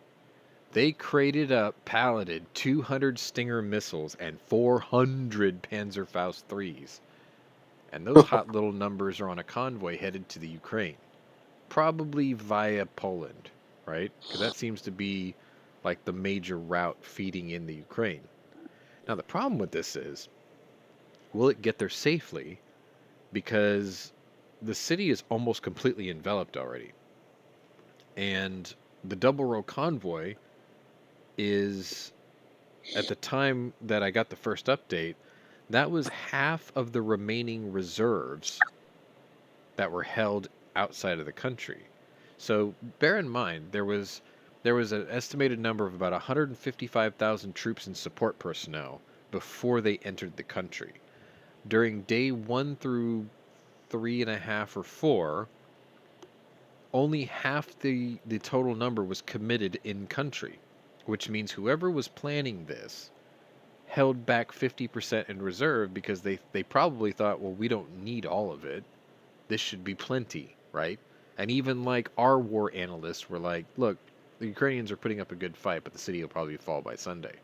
They crated up, palleted 200 Stinger missiles and 400 Panzerfaust 3s. And those hot little numbers are on a convoy headed to the Ukraine. Probably via Poland, right? Because that seems to be like the major route feeding in the Ukraine. Now, the problem with this is, will it get there safely? Because the city is almost completely enveloped already. And the double row convoy is, at the time that I got the first update, that was half of the remaining reserves that were held outside of the country. So bear in mind, there was an estimated number of about 155,000 troops and support personnel before they entered the country. During day 1 through 3.5 or 4, only half the total number was committed in country, which means whoever was planning this held back 50% in reserve because they probably thought, well, we don't need all of it. This should be plenty, right? And even like our war analysts were like, look, the Ukrainians are putting up a good fight, but the city will probably fall by Sunday.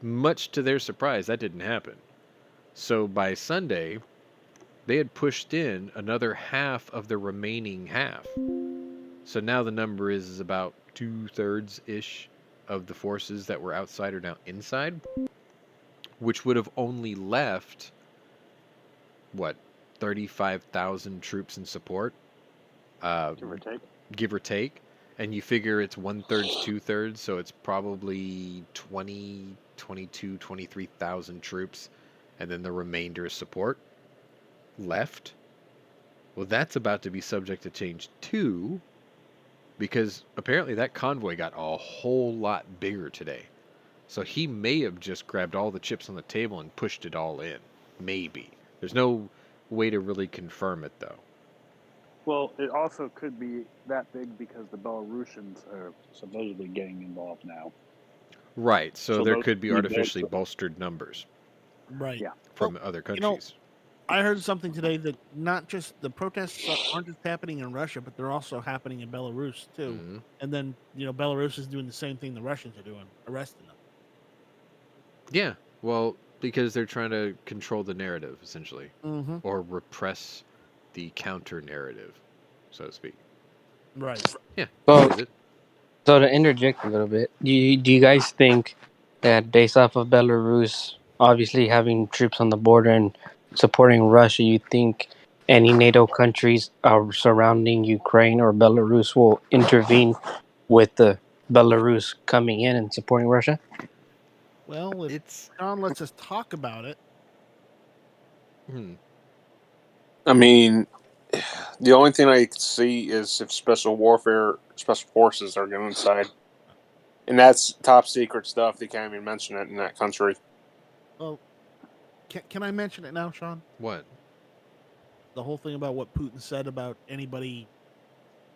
Much to their surprise, that didn't happen. So by Sunday, they had pushed in another half of the remaining half. So now the number is about 2/3-ish of the forces that were outside are now inside, which would have only left, what, 35,000 troops in support? Give or take. Give or take. And you figure it's 1/3, 2/3, so it's probably 20, 22, 23,000 troops, and then the remainder is support left. Well, that's about to be subject to change too, because apparently that convoy got a whole lot bigger today. So he may have just grabbed all the chips on the table and pushed it all in. Maybe. There's no way to really confirm it, though. Well, it also could be that big because the Belarusians are supposedly getting involved now. Right, so So there those could be three artificially votes- bolstered numbers Right. Yeah. from other countries. I heard something today that not just the protests aren't just happening in Russia, but they're also happening in Belarus too. Mhm. And then Belarus is doing the same thing the Russians are doing, arresting them. Yeah, well, because they're trying to control the narrative, essentially, Mm-hmm. or repress the counter narrative, so to speak. Right. Yeah, Well, that is it. So to interject a little bit, do you guys think that based off of Belarus obviously having troops on the border and supporting Russia, you think any NATO countries surrounding Ukraine or Belarus will intervene with the Belarus coming in and supporting Russia? Well, if It's John lets us talk about it, I mean, the only thing I could see is if special forces are going inside. And that's top secret stuff. They can't even mention it in that country. well, can I mention it now, Sean? what? The whole thing about what Putin said about anybody.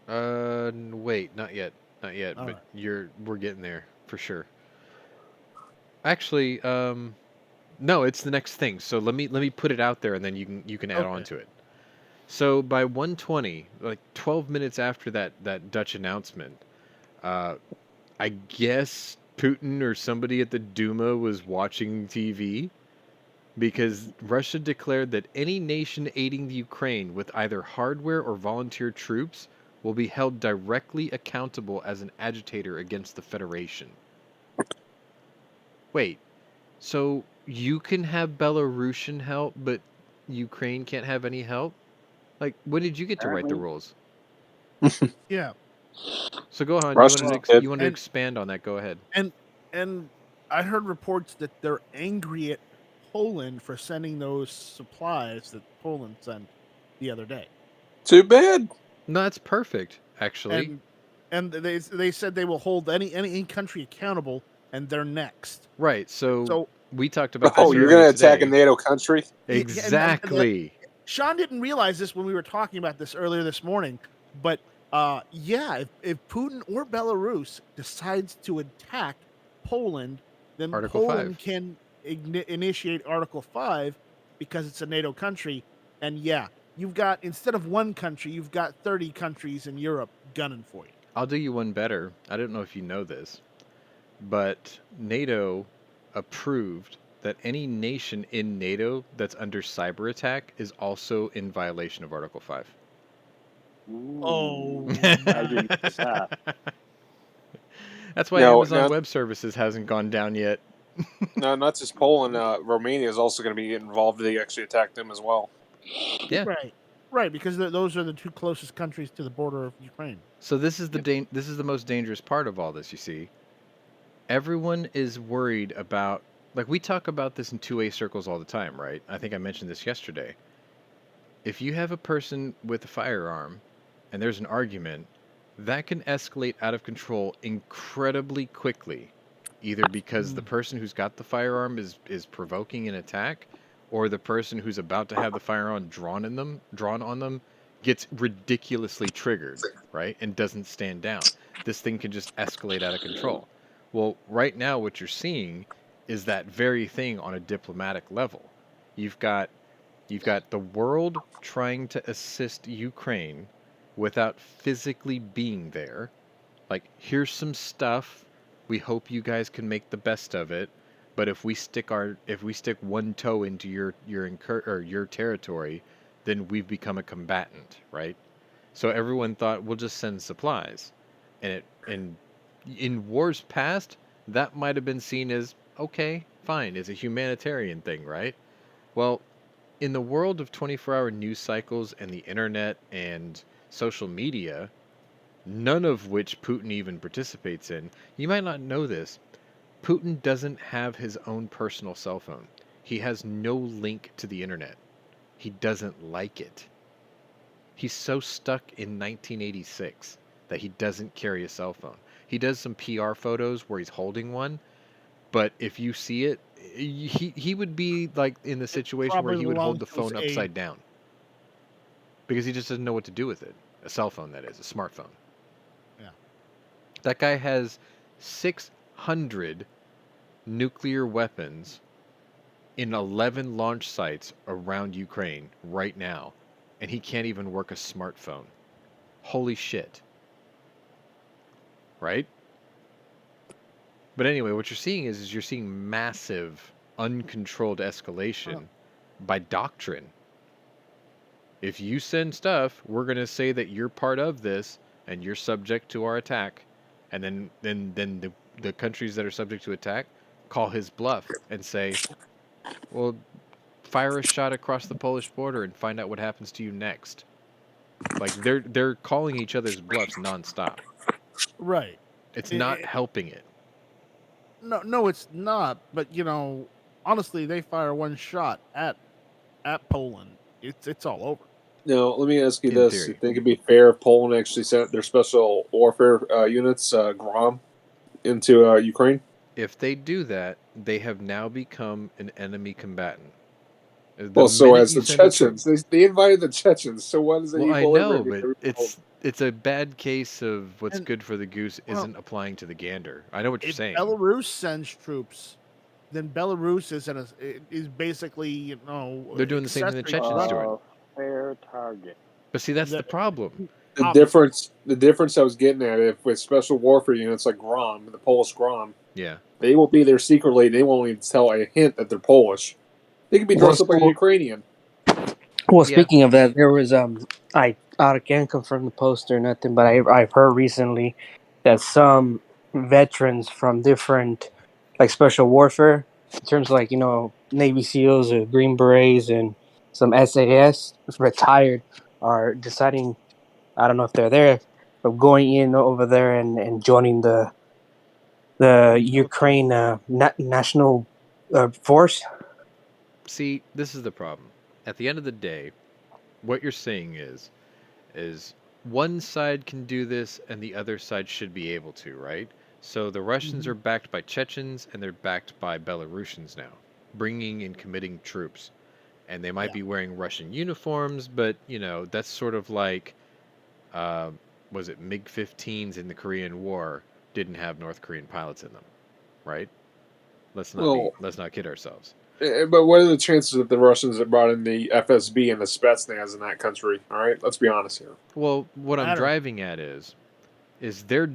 Wait, not yet, All but right. we're getting there. for sure. Actually, no, it's the next thing. So let me put it out there, and then you can add on Okay. to it. So by 1:20, like 12 minutes after that Dutch announcement, uh, I guess Putin or somebody at the Duma was watching TV because Russia declared that any nation aiding the Ukraine with either hardware or volunteer troops will be held directly accountable as an agitator against the Federation. Wait, so you can have Belarusian help, but Ukraine can't have any help? Like, when did you get to write the Apparently. rules? Yeah. So go on. Russians did. You wanted to and- expand on that? Go ahead. And I heard reports that they're angry at Poland for sending those supplies that Poland sent the other day. Too bad. No, that's perfect, actually. And they said they will hold any country accountable, and they're next. Right. So So we talked about Oh, this you're earlier going to attack a today. NATO country? Exactly. Sean didn't realize this when we were talking about this earlier this morning, but yeah, if Putin or Belarus decides to attack Poland, then Article Poland 5. can initiate Article 5 because it's a NATO country. And yeah, you've got, instead of one country, you've got 30 countries in Europe gunning for you. I'll do you one better. I don't know if you know this, but NATO approved that any nation in NATO that's under cyber attack is also in violation of Article 5. Ooh, Oh, I didn't know that. That's why No, Amazon no. Web Services hasn't gone down yet. No, not just Poland. Romania is also going to be getting involved. They actually attacked them as well. Yeah. Right, because those are the two closest countries to the border of Ukraine. So this is this is the most dangerous part of all this, you see. Everyone is worried about, like, we talk about this in 2A circles all the time, right? I think I mentioned this yesterday. If you have a person with a firearm and there's an argument, that can escalate out of control incredibly quickly, either because the person who's got the firearm is provoking an attack, or the person who's about to have the firearm drawn on them gets ridiculously triggered, right? And doesn't stand down. This thing can just escalate out of control. Well, right now what you're seeing is that very thing on a diplomatic level. You've got the world trying to assist Ukraine without physically being there. Like, here's some stuff. We hope you guys can make the best of it. But if we stick one toe into your territory, then we've become a combatant, right? So everyone thought we'll just send supplies, and in wars past, that might have been seen as okay, fine, it's a humanitarian thing, right? Well, in the world of 24-hour news cycles and the internet and social media, none of which Putin even participates in, you might not know this, Putin doesn't have his own personal cell phone. He has no link to the internet. He doesn't like it. He's so stuck in 1986 that he doesn't carry a cell phone. He does some PR photos where he's holding one, but if you see it, he would be like in the situation where probably he would hold the belongs phone to his upside down because he just doesn't know what to do with it. A cell phone, that is, a smartphone. Yeah. That guy has 600 nuclear weapons in 11 launch sites around Ukraine right now, and he can't even work a smartphone. Holy shit. Right? But anyway, what you're seeing is you're seeing massive, uncontrolled escalation by doctrine. If you send stuff, we're going to say that you're part of this and you're subject to our attack. And then the countries that are subject to attack call his bluff and say, well, fire a shot across the Polish border and find out what happens to you next. Like, they're calling each other's bluffs nonstop. Right. It's not helping it. No, it's not. But honestly, they fire one shot at Poland, it's all over. Now, let me ask you In this: theory. you think it'd be fair if Poland actually sent their special warfare units, GROM, into Ukraine? If they do that, they have now become an enemy combatant. The Well, so minute as you the send a troop- Chechens, they invited the Chechens. So what is the Well, I know, equilibrium? but it's a bad case of what's And- good for the goose well, isn't applying to the gander. I know what you're If saying. Belarus sends troops, then Belarus is basically They're doing the same thing the accessory to Chechens Russia. doing. Fair target. But see, that's the The- problem. The Obviously. difference I was getting at, if with special warfare units like Grom, the Polish Grom, Yeah. they will be there secretly. They won't even tell a hint that they're Polish. They could be dressed up like a Ukrainian. Well, Yeah. speaking of that, there was I can't confirm the post or nothing, but I've heard recently that some veterans from different like special warfare, in terms of like Navy SEALs or Green Berets and some SAS retired, are deciding, I don't know if they're there, but going in over there and joining the Ukraine national force. See, this is the problem. At the end of the day, what you're saying is one side can do this and the other side should be able to, right? So the Russians are backed by Chechens and they're backed by Belarusians now, bringing and committing troops. And they might be wearing Russian uniforms, but that's sort of like, was it MiG-15s in the Korean War didn't have North Korean pilots in them, right? Let's not kid ourselves. But what are the chances that the Russians have brought in the FSB and the Spetsnaz in that country? All right, let's be honest here. Well, what I'm Matter. driving at is they're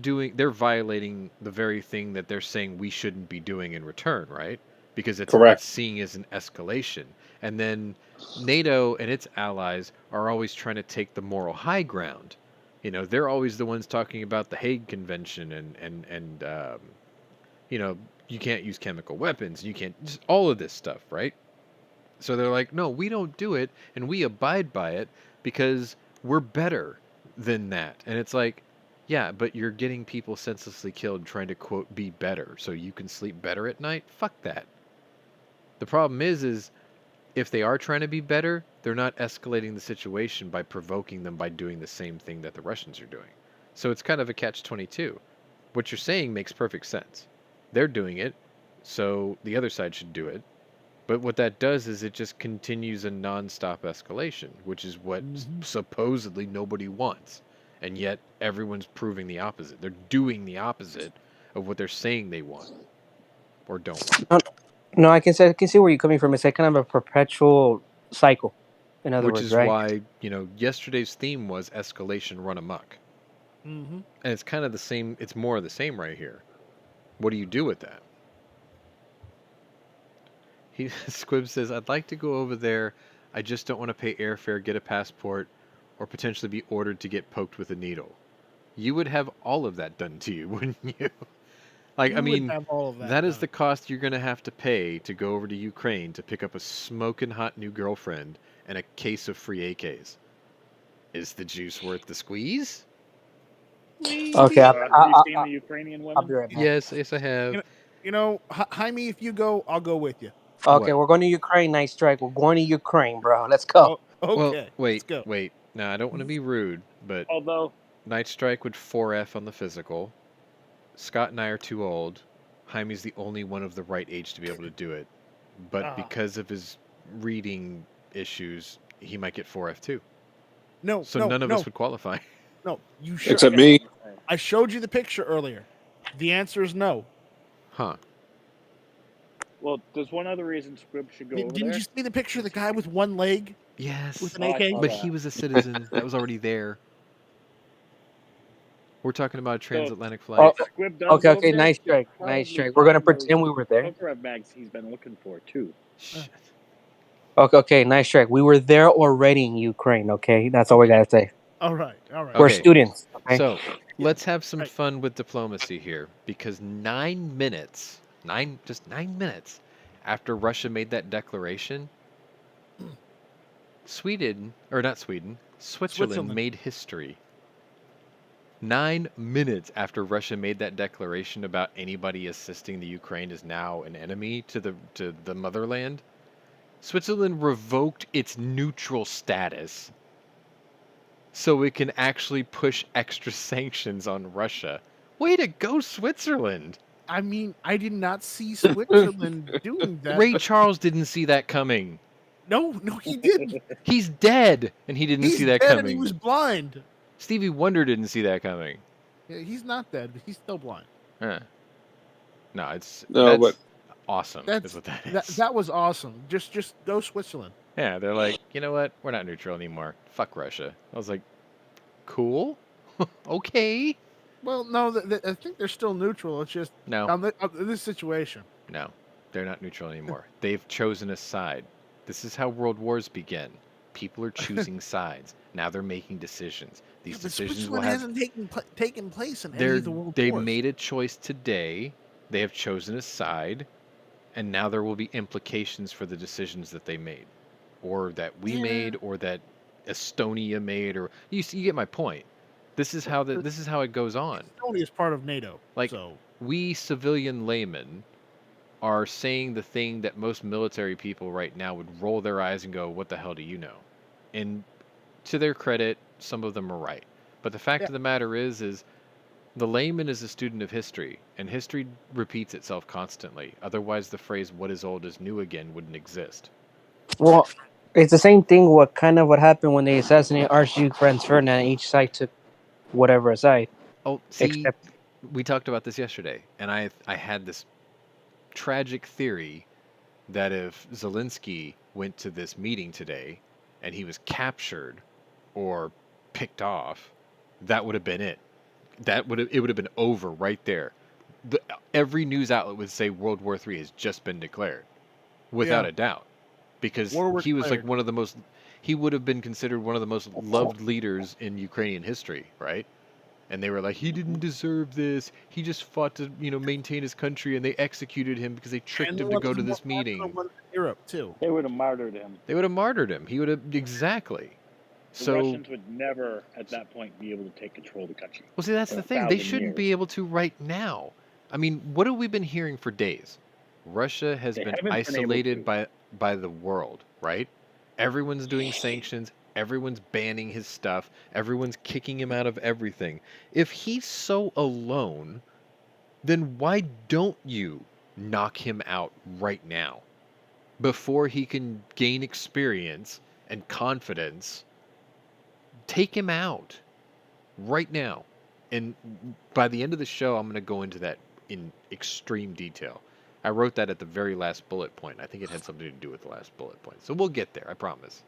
violating the very thing that they're saying we shouldn't be doing in return, right? Because Correct. it's seen as an escalation. And then NATO and its allies are always trying to take the moral high ground. They're always the ones talking about the Hague Convention and you can't use chemical weapons, you can't, just all of this stuff, right? So they're like, no, we don't do it, and we abide by it because we're better than that. And it's like, yeah, but you're getting people senselessly killed trying to, quote, be better so you can sleep better at night? Fuck that. The problem is if they are trying to be better, they're not escalating the situation by provoking them by doing the same thing that the Russians are doing. So it's kind of a catch-22. What you're saying makes perfect sense. They're doing it, so the other side should do it. But what that does is it just continues a non-stop escalation, which is what supposedly nobody wants. And yet everyone's proving the opposite. They're doing the opposite of what they're saying they want or don't want. No, I can see where you're coming from. It's like kind of a perpetual cycle. In other Which words, is right? why, yesterday's theme was escalation run amok. Mm-hmm. And it's kind of the same, it's more of the same right here. What do you do with that? Squib says, I'd like to go over there. I just don't want to pay airfare, get a passport, or potentially be ordered to get poked with a needle. You would have all of that done to you, wouldn't you? Have all of that is the cost you're going to have to pay to go over to Ukraine to pick up a smoking hot new girlfriend and a case of free AKs. Is the juice worth the squeeze? Okay, Have you seen the Ukrainian women? I'll be right back. Yes, I have. Jaime, if you go, I'll go with you. Okay, What? we're going to Ukraine. Night Strike. We're going to Ukraine, bro. Let's go. Okay. Well, Let's wait, go. wait. Now, I don't want to be rude, but Although, Night Strike would 4F on the physical. Scott and I are too old. Jaime's the only one of the right age to be able to do it. But because of his reading issues, he might get 4F too. No, So none of us would qualify. No, you should. Except me. I showed you the picture earlier. The answer is no. Huh. well, there's one other reason Squib should go over Didn't there. you see the picture of the guy with one leg? Yes. With an Oh, I AK? saw But that. he was a citizen that was already there. We're talking about a transatlantic flight. Oh, Squib does go okay. over there, Night he'll Strike. probably Night Strike. We're going to find those pretend we were there. Tokarev mags he's been looking for, too. Shit. Okay. Night Strike. We were there already in Ukraine, okay? That's all we got to say. All right. We're Okay. students. Okay? So let's have some Right. fun with diplomacy here, because 9 minutes, just 9 minutes after Russia made that declaration, Switzerland made history. 9 minutes after Russia made that declaration about anybody assisting the Ukraine is now an enemy to the motherland, Switzerland revoked its neutral status so it can actually push extra sanctions on Russia. Way to go, Switzerland! I mean, I did not see Switzerland doing that. Ray Charles didn't see that coming. No, he didn't. He's dead, and he didn't He's see that dead coming. and he was blind. Stevie Wonder didn't see that coming. Yeah, he's not dead, but he's still blind. No, No, that's but awesome. Is what that is. That was awesome. Just go Switzerland. Yeah, they're like, you know what? We're not neutral anymore. Fuck Russia. I was like, cool, okay. Well, no, I think they're still neutral. It's just No, on this situation. no, they're not neutral anymore. They've chosen a side. This is how world wars begin. People are choosing sides. Now they're making decisions. These But decisions will Switzerland have. hasn't taken place in any of the world They wars. made a choice today. They have chosen a side, and now there will be implications for the decisions that they made, or that we made, or that Estonia made, or you get my point. This is how it goes on. Estonia is part of NATO. Like, so we civilian laymen are saying the thing that most military people right now would roll their eyes and go, "What the hell do you know?" And to their credit, some of them are right. But the fact of the matter is the layman is a student of history, and history repeats itself constantly. Otherwise, the phrase "what is old is new again" wouldn't exist. Well, it's the same thing. What happened when they assassinated Archduke Franz Ferdinand? Each side took whatever side. Oh, see, Except we talked about this yesterday, and I had this tragic theory that if Zelensky went to this meeting today and he was captured or picked off, that would have been it. It would have been over right there. Every news outlet would say World War III has just been declared, without a doubt, because he was like one of the most. He would have been considered one of the most loved leaders in Ukrainian history, right? And they were like, he didn't deserve this. He just fought to, maintain his country, and they executed him because they tricked him to go to this meeting. Europe too. They would have martyred him. They would have martyred him. He would have exactly. The Russians would never, at that point, be able to take control of the country. Well, see, that's the thing. They shouldn't be able to right now. I mean, what have we been hearing for days? Russia has been isolated by the world, right? Everyone's doing sanctions. Everyone's banning his stuff. Everyone's kicking him out of everything. If he's so alone, then why don't you knock him out right now? Before he can gain experience and confidence, take him out right now. And by the end of the show, I'm going to go into that in extreme detail. I wrote that at the very last bullet point. I think it had something to do with the last bullet point. So we'll get there, I promise.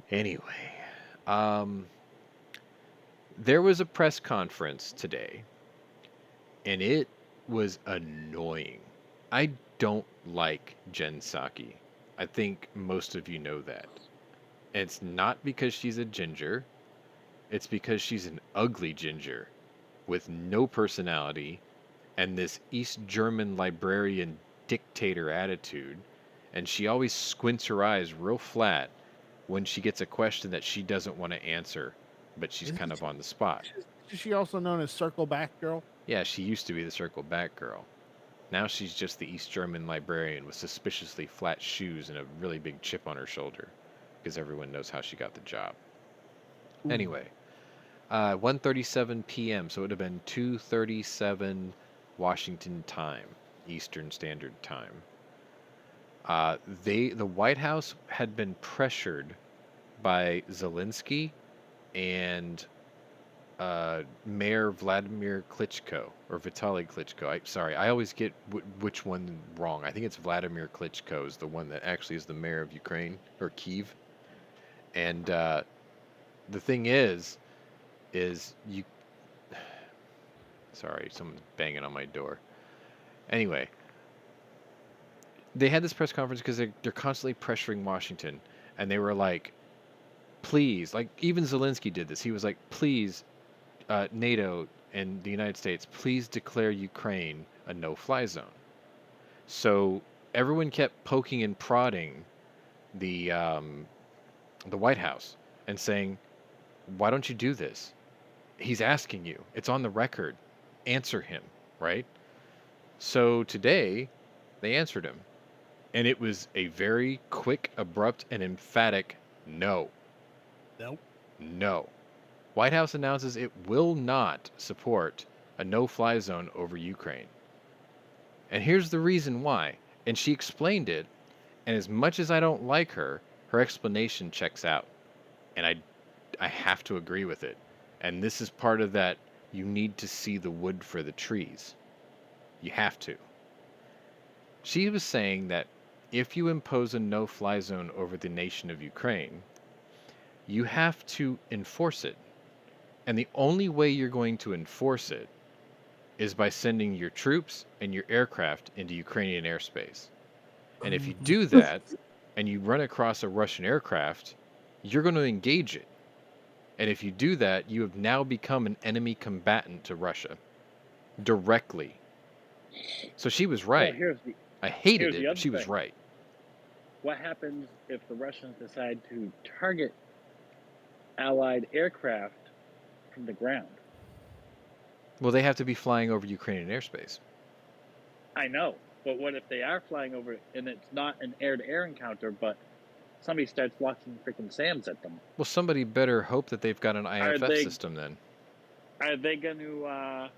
Anyway, there was a press conference today, and it was annoying. I don't like Jen Psaki. I think most of you know that. It's not because she's a ginger. It's because she's an ugly ginger with no personality and this East German librarian dictator attitude. And she always squints her eyes real flat when she gets a question that she doesn't want to answer, but she's kind of on the spot. Is she also known as Circle Back Girl? Yeah, she used to be the Circle Back Girl. Now she's just the East German librarian with suspiciously flat shoes and a really big chip on her shoulder, because everyone knows how she got the job. Ooh. Anyway, 1:37 p.m., so it would have been 2:37 Washington time, Eastern Standard Time. The White House had been pressured by Zelensky and Mayor Vladimir Klitschko, or Vitaly Klitschko. I always get which one wrong. I think it's Vladimir Klitschko is the one that actually is the mayor of Ukraine, or Kyiv. And the thing is you... Sorry, someone's banging on my door. Anyway, they had this press conference because they're constantly pressuring Washington, and they were like, please, like even Zelensky did this. He was like, please, NATO and the United States, please declare Ukraine a no-fly zone. So everyone kept poking and prodding the White House and saying, why don't you do this? He's asking you. It's on the record. Answer him, right? So today, they answered him. And it was a very quick, abrupt, and emphatic no. Nope. No. White House announces it will not support a no-fly zone over Ukraine. And here's the reason why. And she explained it And as much as I don't like her, her explanation checks out. And I have to agree with it. And this is part of that, you need to see the wood for the trees. You have to. She was saying that if you impose a no-fly zone over the nation of Ukraine, you have to enforce it. And the only way you're going to enforce it is by sending your troops and your aircraft into Ukrainian airspace. And if you do that, and you run across a Russian aircraft, you're going to engage it. And if you do that, you have now become an enemy combatant to Russia. Directly. So she was right. Well, here's the I hated here's it, the but other she was thing. right. What happens if the Russians decide to target Allied aircraft from the ground? Well, they have to be flying over Ukrainian airspace. I know, but what if they are flying over and it's not an air-to-air encounter, but somebody starts launching freaking SAMs at them? Well, somebody better hope that they've got an IFF they- system then. Are they going to,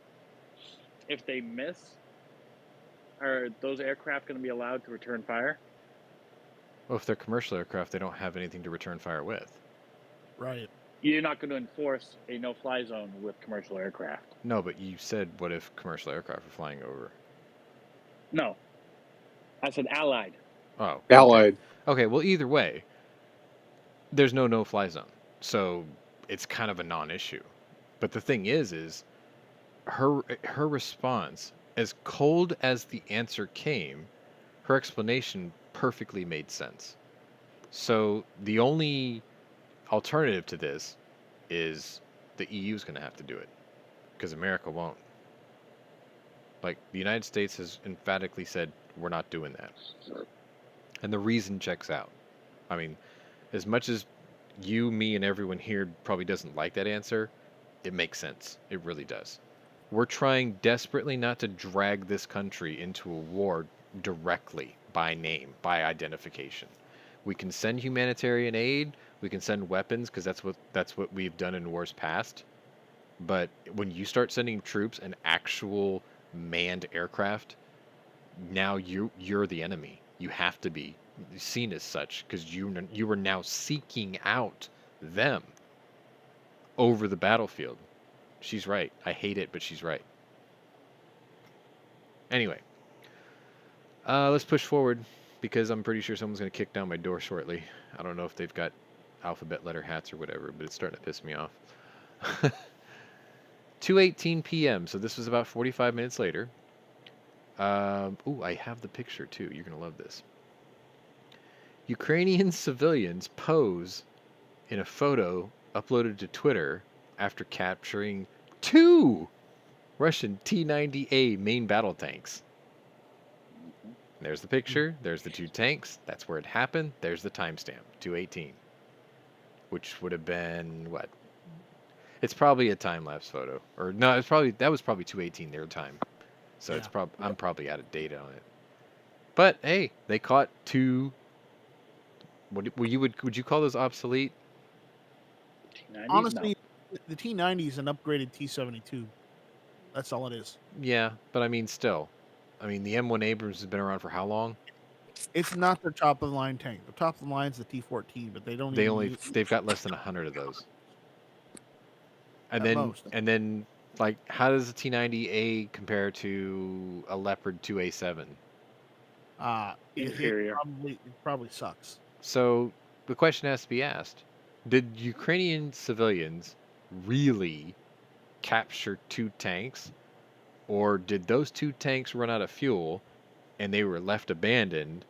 if they miss, are those aircraft going to be allowed to return fire? Well, if they're commercial aircraft, they don't have anything to return fire with. Right. You're not going to enforce a no-fly zone with commercial aircraft. No, but you said, what if commercial aircraft are flying over? No. I said Allied. Oh. Allied. Okay, well, either way, there's no no-fly zone. So it's kind of a non-issue. But the thing is her response, as cold as the answer came, her explanation perfectly made sense. So the only alternative to this is the EU is going to have to do it, because America won't. Like, the United States has emphatically said, we're not doing that. And the reason checks out. I mean, as much as you, me, and everyone here probably doesn't like that answer, it makes sense. It really does. We're trying desperately not to drag this country into a war directly, by name, by identification. We can send humanitarian aid, we can send weapons, because that's what we've done in wars past. But when you start sending troops and actual manned aircraft, now you're the enemy. You have to be seen as such, because you are now seeking out them over the battlefield. She's right. I hate it, but she's right. Anyway, let's push forward, because I'm pretty sure someone's going to kick down my door shortly. I don't know if they've got alphabet letter hats or whatever, but it's starting to piss me off. 2:18 p.m. So this was about 45 minutes later. Ooh, I have the picture too. You're going to love this. Ukrainian civilians pose in a photo uploaded to Twitter after capturing 2 Russian T-90A main battle tanks. There's the picture. There's the 2 tanks. That's where it happened. There's the timestamp, 2:18, which would have been what? It's probably a time-lapse photo, or no? That was probably 2:18 their time. So Yeah. I'm probably out of date on it. But hey, they caught 2. Would you call those obsolete? T-90s? Honestly, the T-90 is an upgraded T-72. That's all it is. Yeah, but I mean, still. I mean, the M1 Abrams has been around for how long? It's not their top of the line tank. The top of the line is the T-14, but they don't. They've got less than 100 of those. And At then most. like, how does the T-90A compare to a Leopard 2A7? Inferior. It probably sucks. So the question has to be asked: did Ukrainian civilians really capture 2 tanks, or did those 2 tanks run out of fuel and they were left abandoned,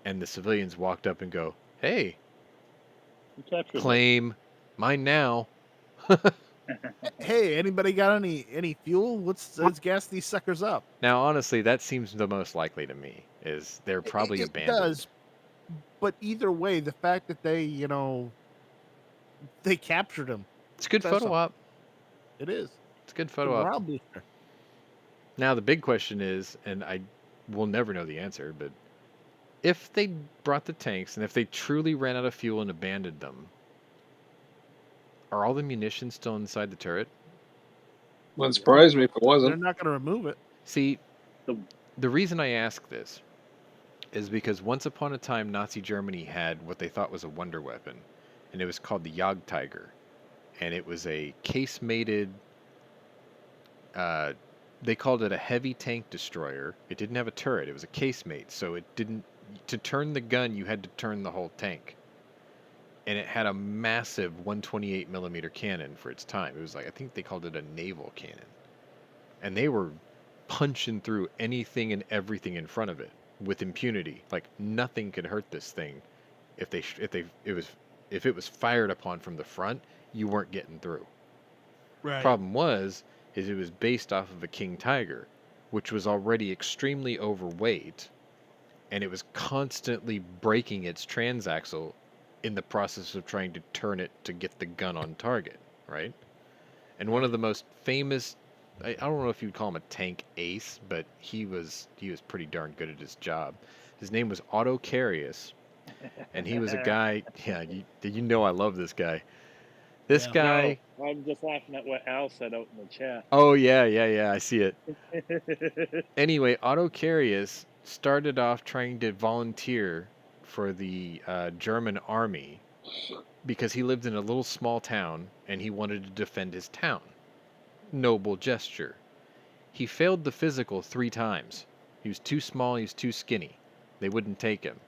and the civilians walked up and go, "Hey, You captured claim mine now"? Hey, anybody got any fuel? Let's gas these suckers up. Now, honestly, that seems the most likely to me. Is they're probably It abandoned. does, but either way, the fact that they captured him, It's a good says photo something. op. it is. It's a good It's a photo op. morale booster. Now the big question is, and I will never know the answer, but if they brought the tanks and if they truly ran out of fuel and abandoned them, are all the munitions still inside the turret? Wouldn't surprise me if it They're wasn't. not going to remove it. See, The- the reason I ask this is because once upon a time, Nazi Germany had what they thought was a wonder weapon, and it was called the Yag Tiger, and it was a case-mated. Uh, they called it a heavy tank destroyer. It didn't have a turret. It was a casemate, so it didn't. To turn the gun, you had to turn the whole tank, and it had a massive 128 millimeter cannon for its time. It was like, I think they called it a naval cannon, and they were punching through anything and everything in front of it with impunity. Like nothing could hurt this thing if it was fired upon from the front, you weren't getting through. Right. Problem was is it was based off of a King Tiger, which was already extremely overweight, and it was constantly breaking its transaxle in the process of trying to turn it to get the gun on target, right? And one of the most famous, I don't know if you'd call him a tank ace, but he was pretty darn good at his job. His name was Otto Carius, and he was a guy. Yeah, you know I love this guy. This Yeah. guy. No, I'm just laughing at what Al said out in the chat. Oh yeah, I see it. Anyway, Otto Carius started off trying to volunteer for the German army because he lived in a little small town and he wanted to defend his town. Noble gesture. He failed the physical 3 times. He was too small, he was too skinny. They wouldn't take him.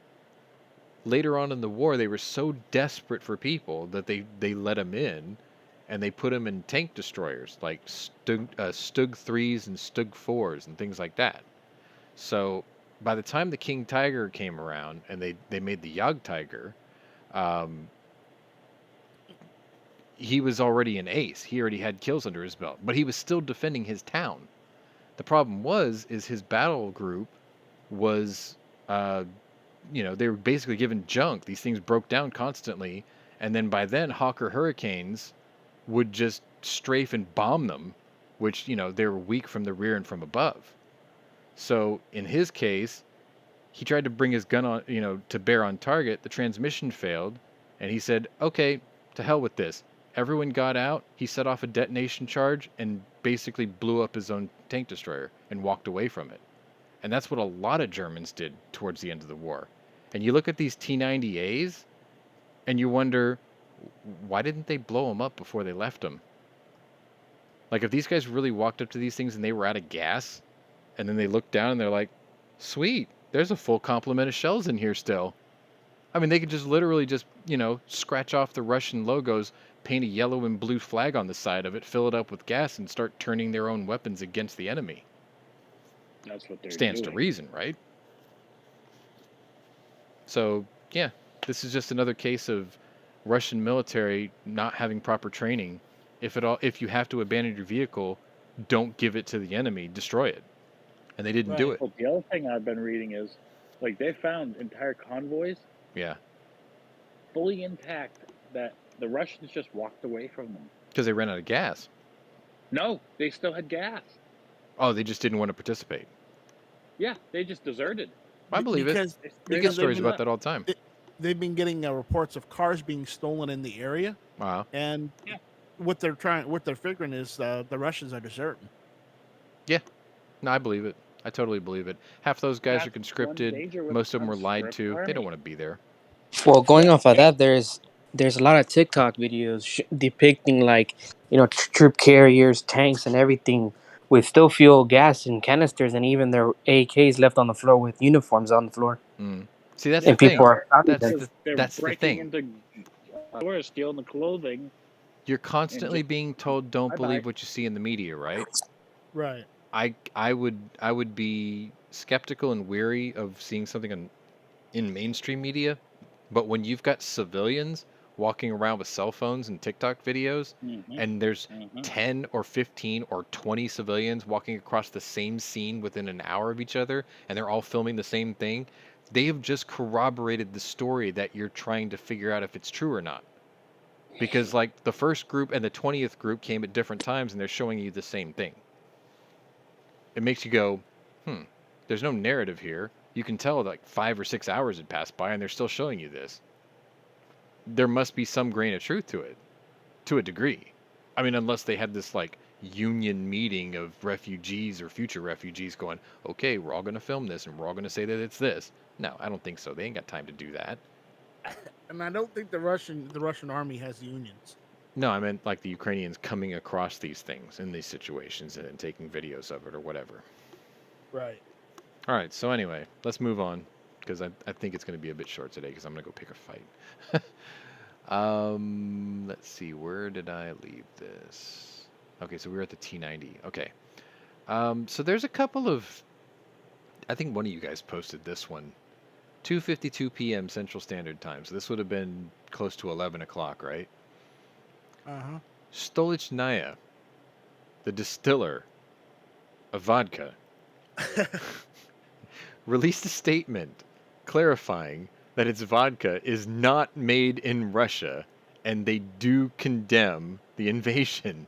Later on in the war, they were so desperate for people that they let him in, and they put him in tank destroyers like Stug 3s and Stug 4s and things like that. So by the time the King Tiger came around and they made the Yag Tiger, he was already an ace. He already had kills under his belt, but he was still defending his town. The problem is his battle group was, they were basically given junk. These things broke down constantly, and then by then Hawker Hurricanes would just strafe and bomb them, which, they were weak from the rear and from above. So in his case, he tried to bring his gun on, to bear on target. The transmission failed, and he said, okay, to hell with this. Everyone got out. He set off a detonation charge and basically blew up his own tank destroyer and walked away from it. And that's what a lot of Germans did towards the end of the war. And you look at these T-90As, and you wonder, why didn't they blow them up before they left them? Like, if these guys really walked up to these things and they were out of gas, and then they looked down and they're like, sweet, there's a full complement of shells in here still. I mean, they could just literally just, scratch off the Russian logos, paint a yellow and blue flag on the side of it, fill it up with gas, and start turning their own weapons against the enemy. That's what they're Stands doing. to reason, right? So, yeah, this is just another case of Russian military not having proper training. If you have to abandon your vehicle, don't give it to the enemy, destroy it. And they didn't do it. But the other thing I've been reading is, like, they found entire convoys Yeah, fully intact that the Russians just walked away from them. because they ran out of gas. No, they still had gas. Oh, they just didn't want to participate. Yeah, they just deserted. I believe it. Because They You straight get up stories blew about up. that all the time. they've been getting reports of cars being stolen in the area, Wow. and Yeah. what they're figuring is the Russians are deserting. No, I believe it. I totally believe it. Half those guys are That's one conscripted. danger with Most of them were lied conscript to. They don't army. want to be there. Well, going off of that, there's a lot of TikTok videos depicting like troop carriers, tanks, and everything with still fuel, gas, and canisters, and even their AKs left on the floor with uniforms on the floor. See, that's Yeah, the thing. people are because they're That's the breaking thing. into stores, stealing the clothing. You're constantly just- being told, don't Bye-bye. believe what you see in the media, right? Right. I would be skeptical and weary of seeing something in mainstream media, but when you've got civilians walking around with cell phones and TikTok videos, and there's 10 or 15 or 20 civilians walking across the same scene within an hour of each other, and they're all filming the same thing, they have just corroborated the story that you're trying to figure out if it's true or not. Because like the first group and the 20th group came at different times and they're showing you the same thing. It makes you go, there's no narrative here. You can tell like 5 or 6 hours had passed by and they're still showing you this. There must be some grain of truth to it, to a degree. I mean, unless they had this like union meeting of refugees or future refugees going, okay, we're all going to film this and we're all going to say that it's this. No, I don't think so. They ain't got time to do that. And I don't think the Russian army has unions. No, I meant like the Ukrainians coming across these things in these situations and then taking videos of it or whatever. Right. All right, so anyway, let's move on because I think it's going to be a bit short today because I'm going to go pick a fight. Let's see, where did I leave this? Okay, so we were at the T90. Okay. So there's a couple of, I think one of you guys posted this one. 2:52 p.m. Central Standard Time. So this would have been close to 11 o'clock, right? Uh-huh. Stolichnaya, the distiller of vodka, released a statement clarifying that its vodka is not made in Russia and they do condemn the invasion.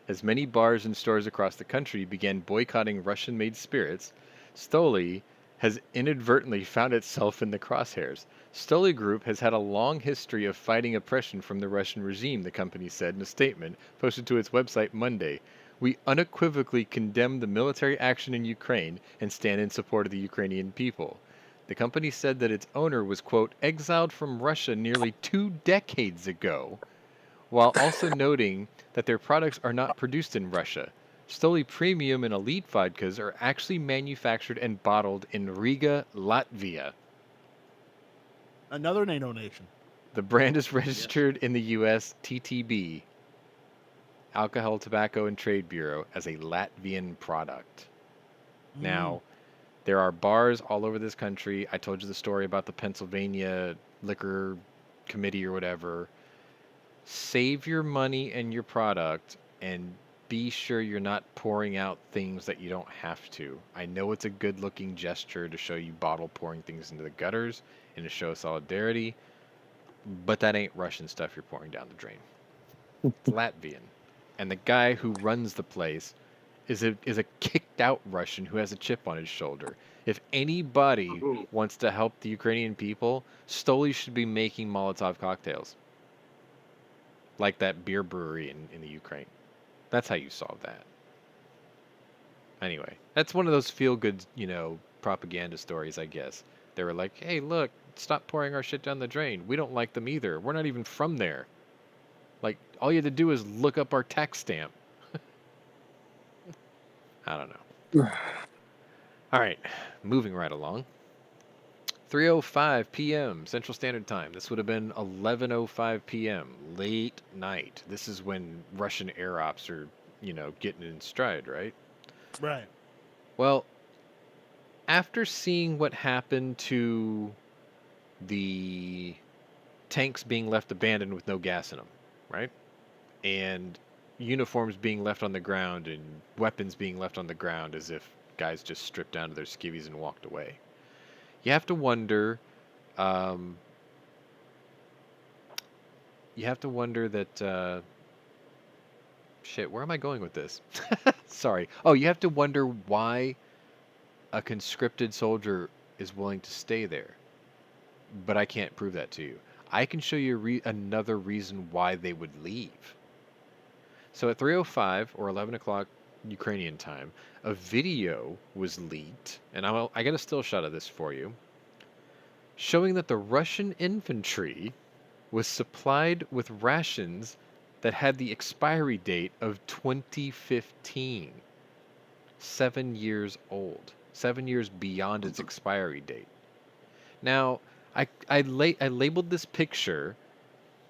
As many bars and stores across the country began boycotting Russian-made spirits, Stoli has inadvertently found itself in the crosshairs. Stoli Group has had a long history of fighting oppression from the Russian regime, the company said in a statement posted to its website Monday. We unequivocally condemn the military action in Ukraine and stand in support of the Ukrainian people. The company said that its owner was, quote, exiled from Russia nearly 2 decades ago, while also noting that their products are not produced in Russia. Stoli Premium and Elite vodkas are actually manufactured and bottled in Riga, Latvia. Another NATO nation. The brand is registered in the U.S. TTB, Alcohol, Tobacco, and Trade Bureau, as a Latvian product. Now, there are bars all over this country. I told you the story about the Pennsylvania Liquor Committee or whatever. Save your money and your product and be sure you're not pouring out things that you don't have to. I know it's a good looking gesture to show you bottle pouring things into the gutters and to show solidarity, but that ain't Russian stuff you're pouring down the drain. It's Latvian. And the guy who runs the place is a kicked out Russian who has a chip on his shoulder. If anybody wants to help the Ukrainian people, Stoli should be making Molotov cocktails. Like that beer brewery in the Ukraine. That's how you solve that. Anyway, that's one of those feel-good, propaganda stories, I guess. They were like, hey, look, stop pouring our shit down the drain. We don't like them either. We're not even from there. Like, all you had to do is look up our tax stamp. I don't know. All right, moving right along. 3:05 p.m. Central Standard Time. This would have been 11:05 p.m. Late night. This is when Russian air ops are, getting in stride, right? Right. Well, after seeing what happened to the tanks being left abandoned with no gas in them, right? And uniforms being left on the ground and weapons being left on the ground as if guys just stripped down to their skivvies and walked away. You have to wonder. That. Shit, where am I going with this? Sorry. Oh, you have to wonder why a conscripted soldier is willing to stay there. But I can't prove that to you. I can show you another reason why they would leave. So at 3:05 or 11 o'clock Ukrainian time, a video was leaked, and I got a still shot of this for you, showing that the Russian infantry was supplied with rations that had the expiry date of 2015. 7 years old. 7 years beyond its expiry date. Now, I labeled this picture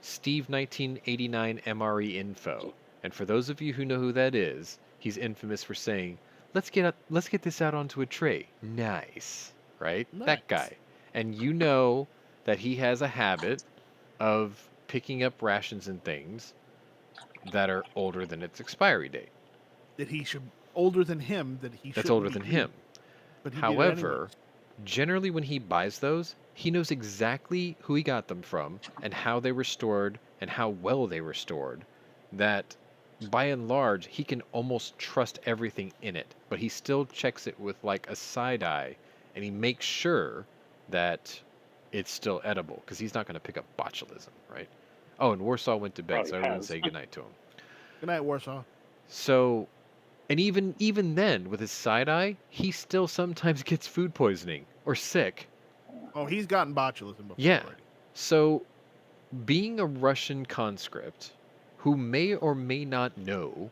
Steve 1989 MRE Info. And for those of you who know who that is, he's infamous for saying, let's get this out onto a tray. Nice. Right? Nice. That guy. And you know that he has a habit of picking up rations and things that are older than its expiry date. Older than him, That's older than him. But however, generally when he buys those, he knows exactly who he got them from and how they were stored and how well they were stored. That by and large, he can almost trust everything in it, but he still checks it with like a side eye, and he makes sure that it's still edible because he's not going to pick up botulism, right? Oh, and Warsaw went to bed, so everyone say goodnight to him. Good night, Warsaw. So, and even then, with his side eye, he still sometimes gets food poisoning or sick Oh, he's gotten botulism before Yeah. already. So, being a Russian conscript who may or may not know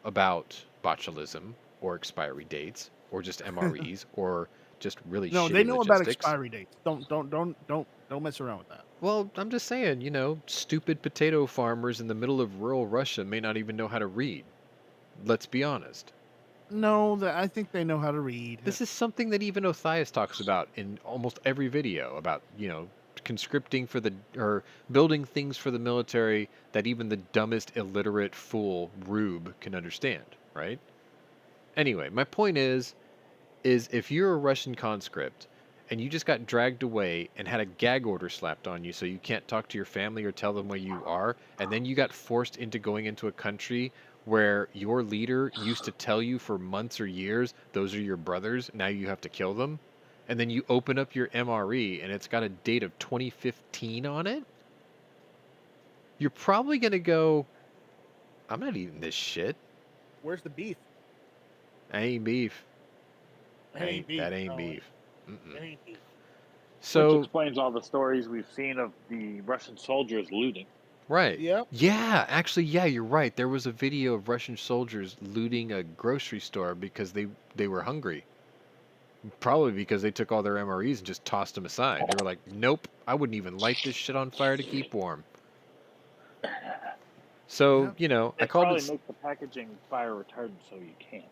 about botulism or expiry dates or just MREs or just really No, they shitty know about logistics. expiry dates. Don't mess around with that. Well, I'm just saying, stupid potato farmers in the middle of rural Russia may not even know how to read. Let's be honest. No, I think they know how to read. This is something that even Othias talks about in almost every video about, conscripting for or building things for the military that even the dumbest illiterate fool rube can understand, right? Anyway, my point is if you're a Russian conscript and you just got dragged away and had a gag order slapped on you so you can't talk to your family or tell them where you are, and then you got forced into going into a country where your leader used to tell you for months or years, those are your brothers, now you have to kill them, and then you open up your MRE and it's got a date of 2015 on it, you're probably going to go, I'm not eating this shit. Where's the beef? That ain't beef. That ain't beef. That ain't No, beef. That ain't beef. Which So, explains all the stories we've seen of the Russian soldiers looting. right. Yep. Yeah, actually, yeah, you're right. There was a video of Russian soldiers looting a grocery store because they were hungry. Probably because they took all their MREs and just tossed them aside. They were like, nope, I wouldn't even light this shit on fire to keep warm. So, Yeah. I They called probably it. make the packaging fire retardant so you can't.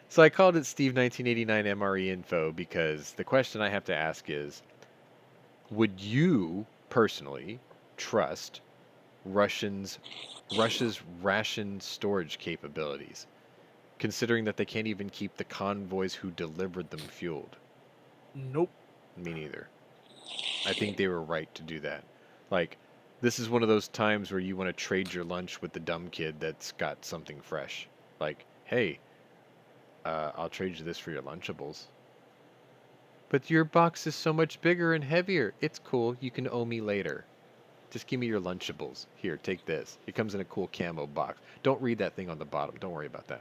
So I called it Steve 1989 MRE info because the question I have to ask is, would you personally trust Russia's ration storage capabilities, considering that they can't even keep the convoys who delivered them fueled? Nope. Me neither. I think they were right to do that. Like, this is one of those times where you want to trade your lunch with the dumb kid that's got something fresh. Like, hey, I'll trade you this for your Lunchables. But your box is so much bigger and heavier. It's cool. You can owe me later. Just give me your Lunchables. Here, take this. It comes in a cool camo box. Don't read that thing on the bottom. Don't worry about that.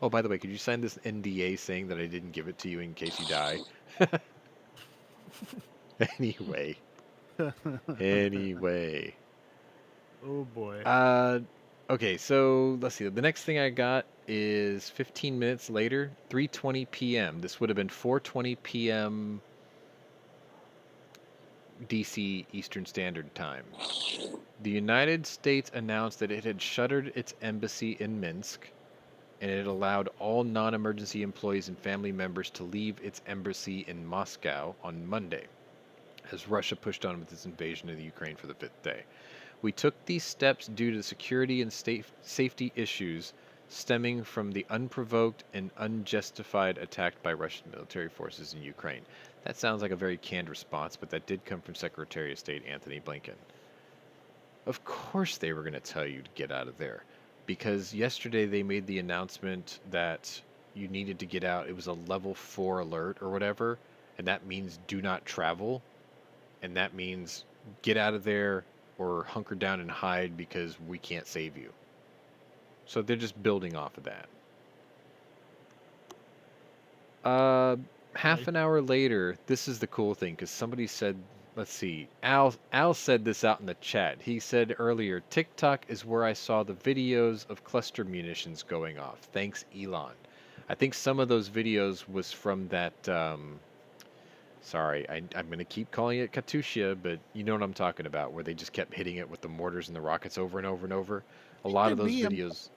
Oh, by the way, could you sign this NDA saying that I didn't give it to you in case you die? Anyway. Anyway. Oh boy. Okay, so let's see. The next thing I got is 15 minutes later, 3:20 p.m. This would have been 4:20 p.m. DC Eastern Standard Time. The United States announced that it had shuttered its embassy in Minsk, and it allowed all non-emergency employees and family members to leave its embassy in Moscow on Monday, as Russia pushed on with its invasion of the Ukraine for the fifth day. We took these steps due to security and safety issues stemming from the unprovoked and unjustified attack by Russian military forces in Ukraine. That sounds like a very canned response, but that did come from Secretary of State Anthony Blinken. Of course they were going to tell you to get out of there, because yesterday they made the announcement that you needed to get out. It was a level 4 alert or whatever, and that means do not travel, and that means get out of there or hunker down and hide because we can't save you. So they're just building off of that. Half an hour later, this is the cool thing, because somebody said, let's see, Al said this out in the chat. He said earlier, TikTok is where I saw the videos of cluster munitions going off. Thanks, Elon. I think some of those videos was from that, sorry, I'm going to keep calling it Katyusha, but you know what I'm talking about, where they just kept hitting it with the mortars and the rockets over and over and over. A lot of those videos.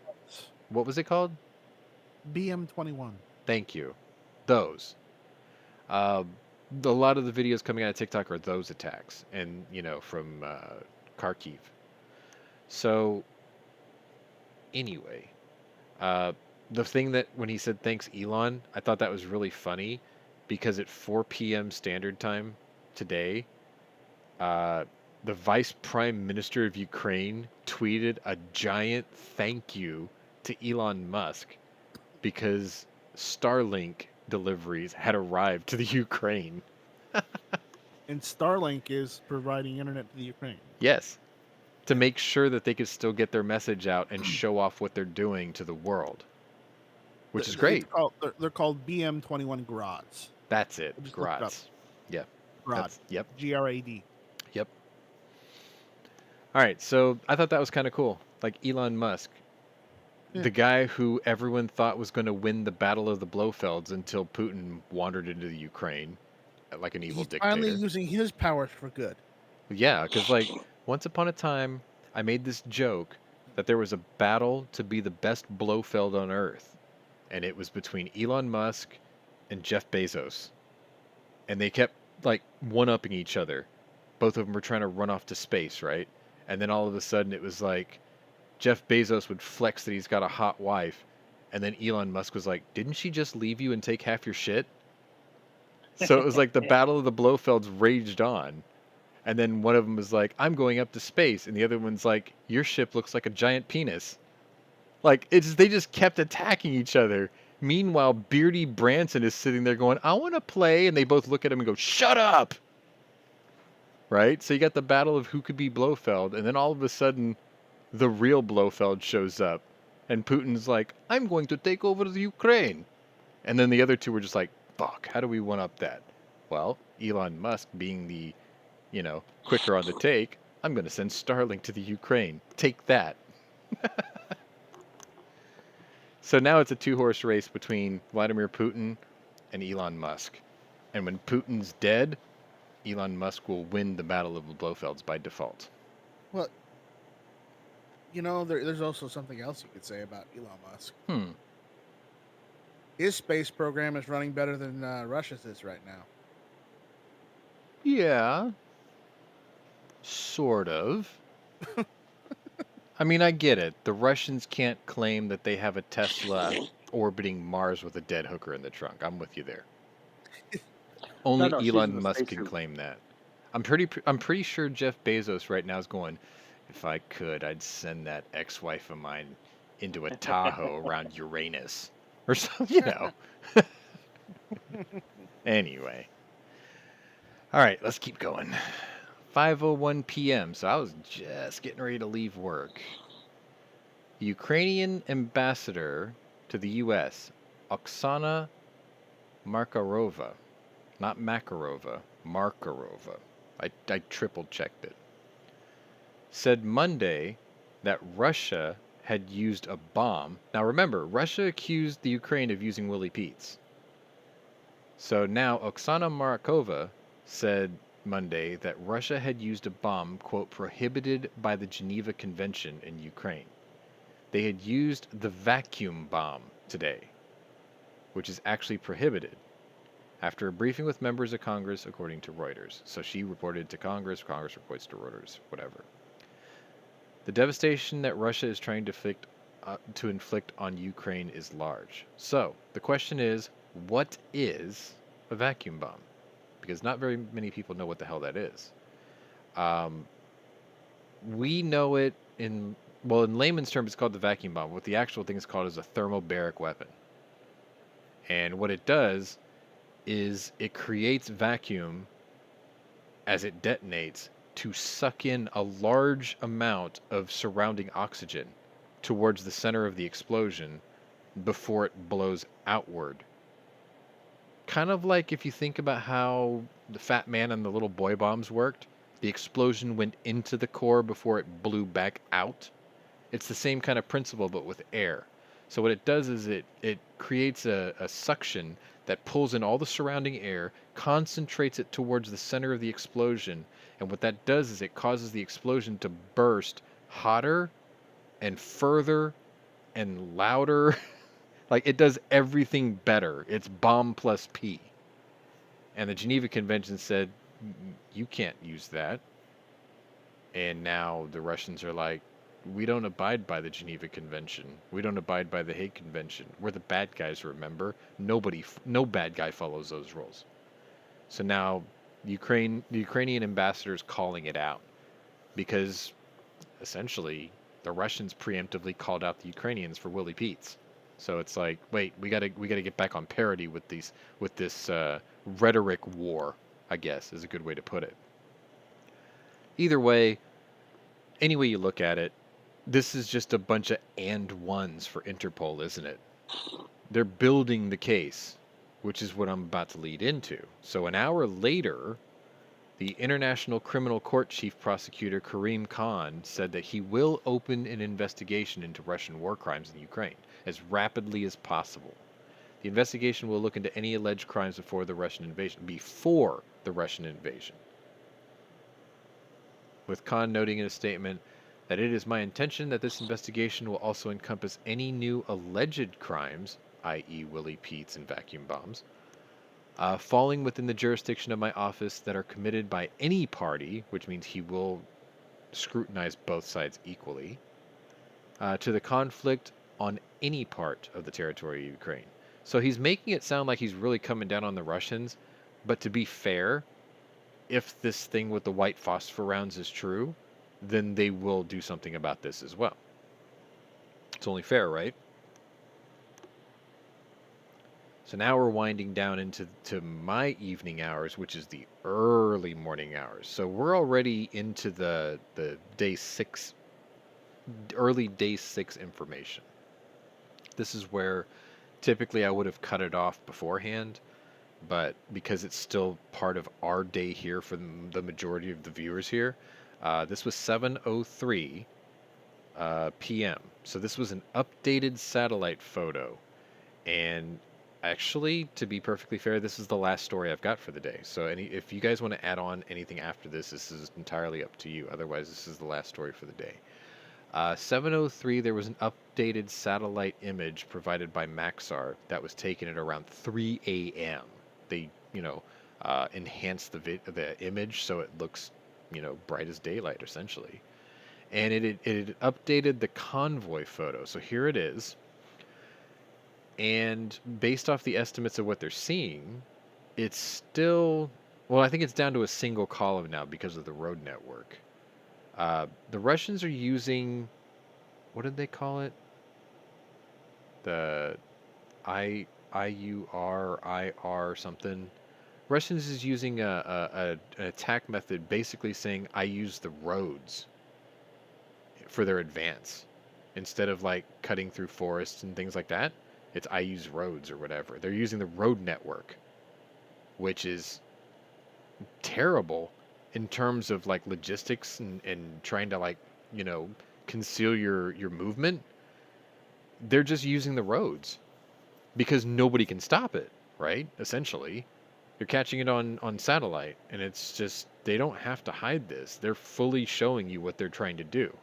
What was it called? BM-21. Thank you. Those. A lot of the videos coming out of TikTok are those attacks, and from Kharkiv. So anyway, the thing that when he said thanks Elon, I thought that was really funny, because at 4 p.m. Standard Time today, the Vice Prime Minister of Ukraine tweeted a giant thank you to Elon Musk because Starlink deliveries had arrived to the Ukraine. And Starlink is providing internet to the Ukraine. Yes. To make sure that they could still get their message out and show off what they're doing to the world. which is It's great. they're called BM-21 Grads. That's it. Just look it up. Grats. Yeah. Grad. Yep. GRAD. Yep. All right. So I thought that was kind of cool. Like Elon Musk, Yeah. the guy who everyone thought was going to win the Battle of the Blofelds until Putin wandered into the Ukraine like an evil He's dictator. finally using his powers for good. Yeah, because like once upon a time, I made this joke that there was a battle to be the best Blofeld on Earth, and it was between Elon Musk and Jeff Bezos, and they kept like one-upping each other. Both of them were trying to run off to space, right? And then all of a sudden, it was like Jeff Bezos would flex that he's got a hot wife, and then Elon Musk was like, "Didn't she just leave you and take half your shit?" So it was like the Battle of the Blofelds raged on. And then one of them was like, "I'm going up to space," and the other one's like, "Your ship looks like a giant penis." Like they just kept attacking each other. Meanwhile, Beardy Branson is sitting there going, "I want to play," and they both look at him and go, "Shut up!" Right? So you got the battle of who could be Blofeld, and then all of a sudden, the real Blofeld shows up, and Putin's like, "I'm going to take over the Ukraine," and then the other two were just like, "Fuck, how do we one up that?" Well, Elon Musk being the quicker on the take, I'm going to send Starlink to the Ukraine. Take that. So now it's a two-horse race between Vladimir Putin and Elon Musk. And when Putin's dead, Elon Musk will win the Battle of the Blofelds by default. Well, there's also something else you could say about Elon Musk. His space program is running better than Russia's is right now. Yeah. Sort of. I mean, I get it. The Russians can't claim that they have a Tesla orbiting Mars with a dead hooker in the trunk. I'm with you there. Only No, she's in Elon the Musk can spacesuit. claim that. I'm pretty sure Jeff Bezos right now is going, "If I could, I'd send that ex-wife of mine into a Tahoe around Uranus or something, Anyway. All right, let's keep going. 5:01 p.m. So I was just getting ready to leave work. The Ukrainian ambassador to the U.S., Oksana Markarova, not Makarova, Markarova, I triple checked it, said Monday that Russia had used a bomb. Now remember, Russia accused the Ukraine of using Willie Pete's. So now Oksana Markova said Monday that Russia had used a bomb, quote, prohibited by the Geneva Convention in Ukraine. They had used the vacuum bomb today, which is actually prohibited, after a briefing with members of Congress, according to Reuters. So she reported to Congress, Congress reports to Reuters, whatever. The devastation that Russia is trying to inflict on Ukraine is large. So the question is, what is a vacuum bomb? Because not very many people know what the hell that is. We know it in layman's terms, it's called the vacuum bomb. What the actual thing is called is a thermobaric weapon. And what it does is it creates vacuum as it detonates to suck in a large amount of surrounding oxygen towards the center of the explosion before it blows outward. Kind of like if you think about how the Fat Man and the Little Boy bombs worked, the explosion went into the core before it blew back out. It's the same kind of principle, but with air. So what it does is it creates a suction that pulls in all the surrounding air, concentrates it towards the center of the explosion, and what that does is it causes the explosion to burst hotter and further and louder. Like, it does everything better. It's bomb plus P. And the Geneva Convention said, you can't use that. And now the Russians are like, we don't abide by the Geneva Convention. We don't abide by the Hague Convention. We're the bad guys, remember? No bad guy follows those rules. So now the Ukrainian ambassador is calling it out because essentially the Russians preemptively called out the Ukrainians for Willie Pete's. So it's like, wait, we gotta get back on parity with this rhetoric war, I guess, is a good way to put it. Either way, any way you look at it, this is just a bunch of and ones for Interpol, isn't it? they're building the case, which is what I'm about to lead into. So an hour later, the International Criminal Court Chief Prosecutor Karim Khan said that he will open an investigation into Russian war crimes in Ukraine as rapidly as possible. The investigation will look into any alleged crimes before the Russian invasion. With Khan noting in a statement that it is my intention that this investigation will also encompass any new alleged crimes, i.e. Willie Pete's and vacuum bombs, falling within the jurisdiction of my office that are committed by any party, which means he will scrutinize both sides equally, to the conflict on any part of the territory of Ukraine. So he's making it sound like he's really coming down on the Russians, but to be fair, if this thing with the white phosphor rounds is true, then they will do something about this as well. It's only fair, right? So now we're winding down into my evening hours, which is the early morning hours. So we're already into the day 6, early day 6 information. This is where typically I would have cut it off beforehand, but because it's still part of our day here for the majority of the viewers here, this was 7:03 p.m. So this was an updated satellite photo, and actually, to be perfectly fair, this is the last story I've got for the day. So if you guys want to add on anything after this, this is entirely up to you. Otherwise, this is the last story for the day. 7:03, there was an updated satellite image provided by Maxar that was taken at around 3 a.m. They, enhanced the image so it looks, bright as daylight, essentially. And it updated the convoy photo. So here it is. And based off the estimates of what they're seeing, it's still, well, I think it's down to a single column now because of the road network. The Russians are using, what did they call it? The IUR something. Russians is using an attack method basically saying, I use the roads for their advance. Instead of like cutting through forests and things like that, it's I use roads or whatever. They're using the road network, which is terrible in terms of like logistics and trying to conceal your movement. They're just using the roads because nobody can stop it, right? Essentially, you're catching it on satellite, and it's just, they don't have to hide this. They're fully showing you what they're trying to do.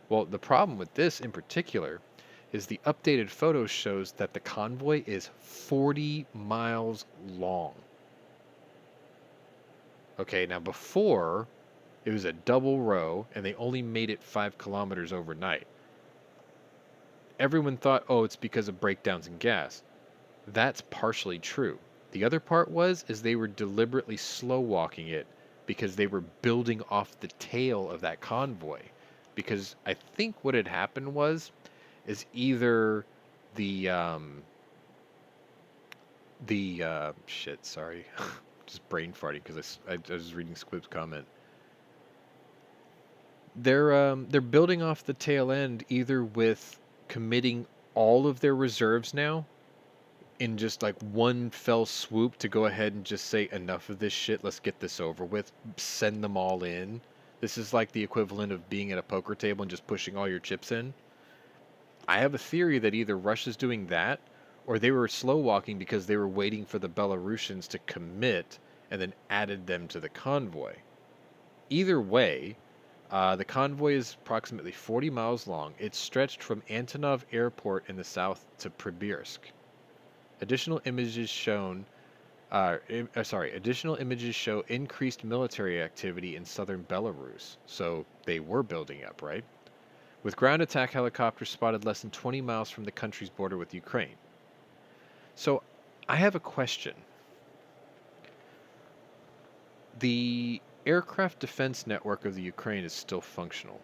Well, the problem with this in particular is the updated photo shows that the convoy is 40 miles long. Okay, now before, it was a double row, and they only made it 5 kilometers overnight. Everyone thought, oh, it's because of breakdowns in gas. That's partially true. The other part is they were deliberately slow walking it because they were building off the tail of that convoy. Because I think what had happened is either the shit, sorry, just brain farting because I was reading Squib's comment. They're building off the tail end either with committing all of their reserves now in just like one fell swoop to go ahead and just say enough of this shit, let's get this over with, send them all in. This is like the equivalent of being at a poker table and just pushing all your chips in. I have a theory that either Russia's doing that or they were slow walking because they were waiting for the Belarusians to commit and then added them to the convoy. Either way, the convoy is approximately 40 miles long. It's stretched from Antonov Airport in the south to Pribirsk. Additional images show increased military activity in southern Belarus. So they were building up, right? With ground attack helicopters spotted less than 20 miles from the country's border with Ukraine. So I have a question. The aircraft defense network of the Ukraine is still functional.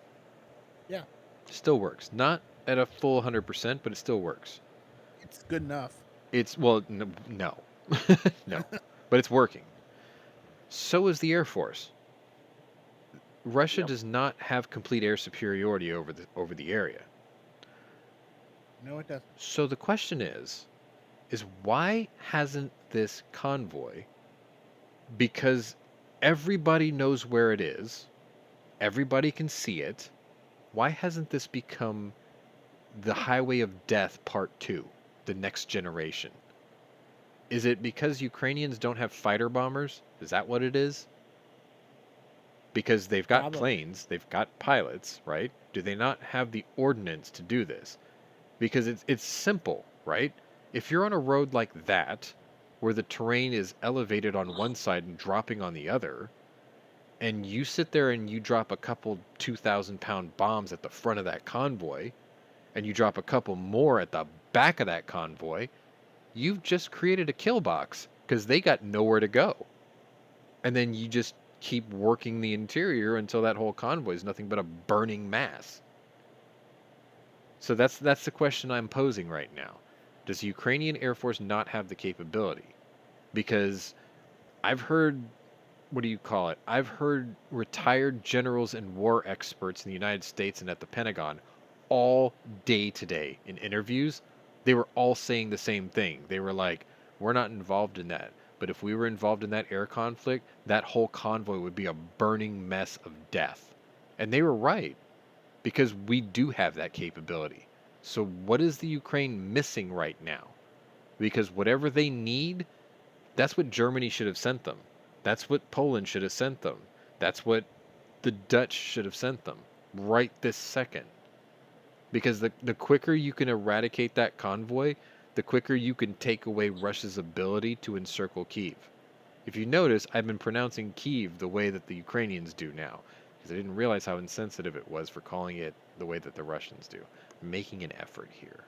Yeah. Still works. Not at a full 100%, but it still works. It's good enough. No. No. But it's working. So is the Air Force. Russia does not have complete air superiority over the area. No, it doesn't. So the question is, is why hasn't this convoy, because everybody knows where it is, everybody can see it, why hasn't this become the Highway of Death Part 2, the next generation? Is it because Ukrainians don't have fighter bombers? Is that what it is? Because they've got Probably. planes, they've got pilots, right? Do they not have the ordnance to do this? Because it's simple, right? If you're on a road like that, where the terrain is elevated on one side and dropping on the other, and you sit there and you drop a couple 2,000-pound bombs at the front of that convoy, and you drop a couple more at the back of that convoy, you've just created a kill box because they got nowhere to go. And then you just keep working the interior until that whole convoy is nothing but a burning mass. So that's the question I'm posing right now. Does the Ukrainian Air Force not have the capability? Because I've heard, what do you call it? I've heard retired generals and war experts in the United States and at the Pentagon all day today in interviews. They were all saying the same thing. They were like, we're not involved in that. But if we were involved in that air conflict, that whole convoy would be a burning mess of death. And they were right, because we do have that capability. So what is the Ukraine missing right now? Because whatever they need, that's what Germany should have sent them. That's what Poland should have sent them. That's what the Dutch should have sent them right this second. Because the quicker you can eradicate that convoy, the quicker you can take away Russia's ability to encircle Kyiv. If you notice, I've been pronouncing Kyiv the way that the Ukrainians do now, because I didn't realize how insensitive it was for calling it the way that the Russians do. I'm making an effort here.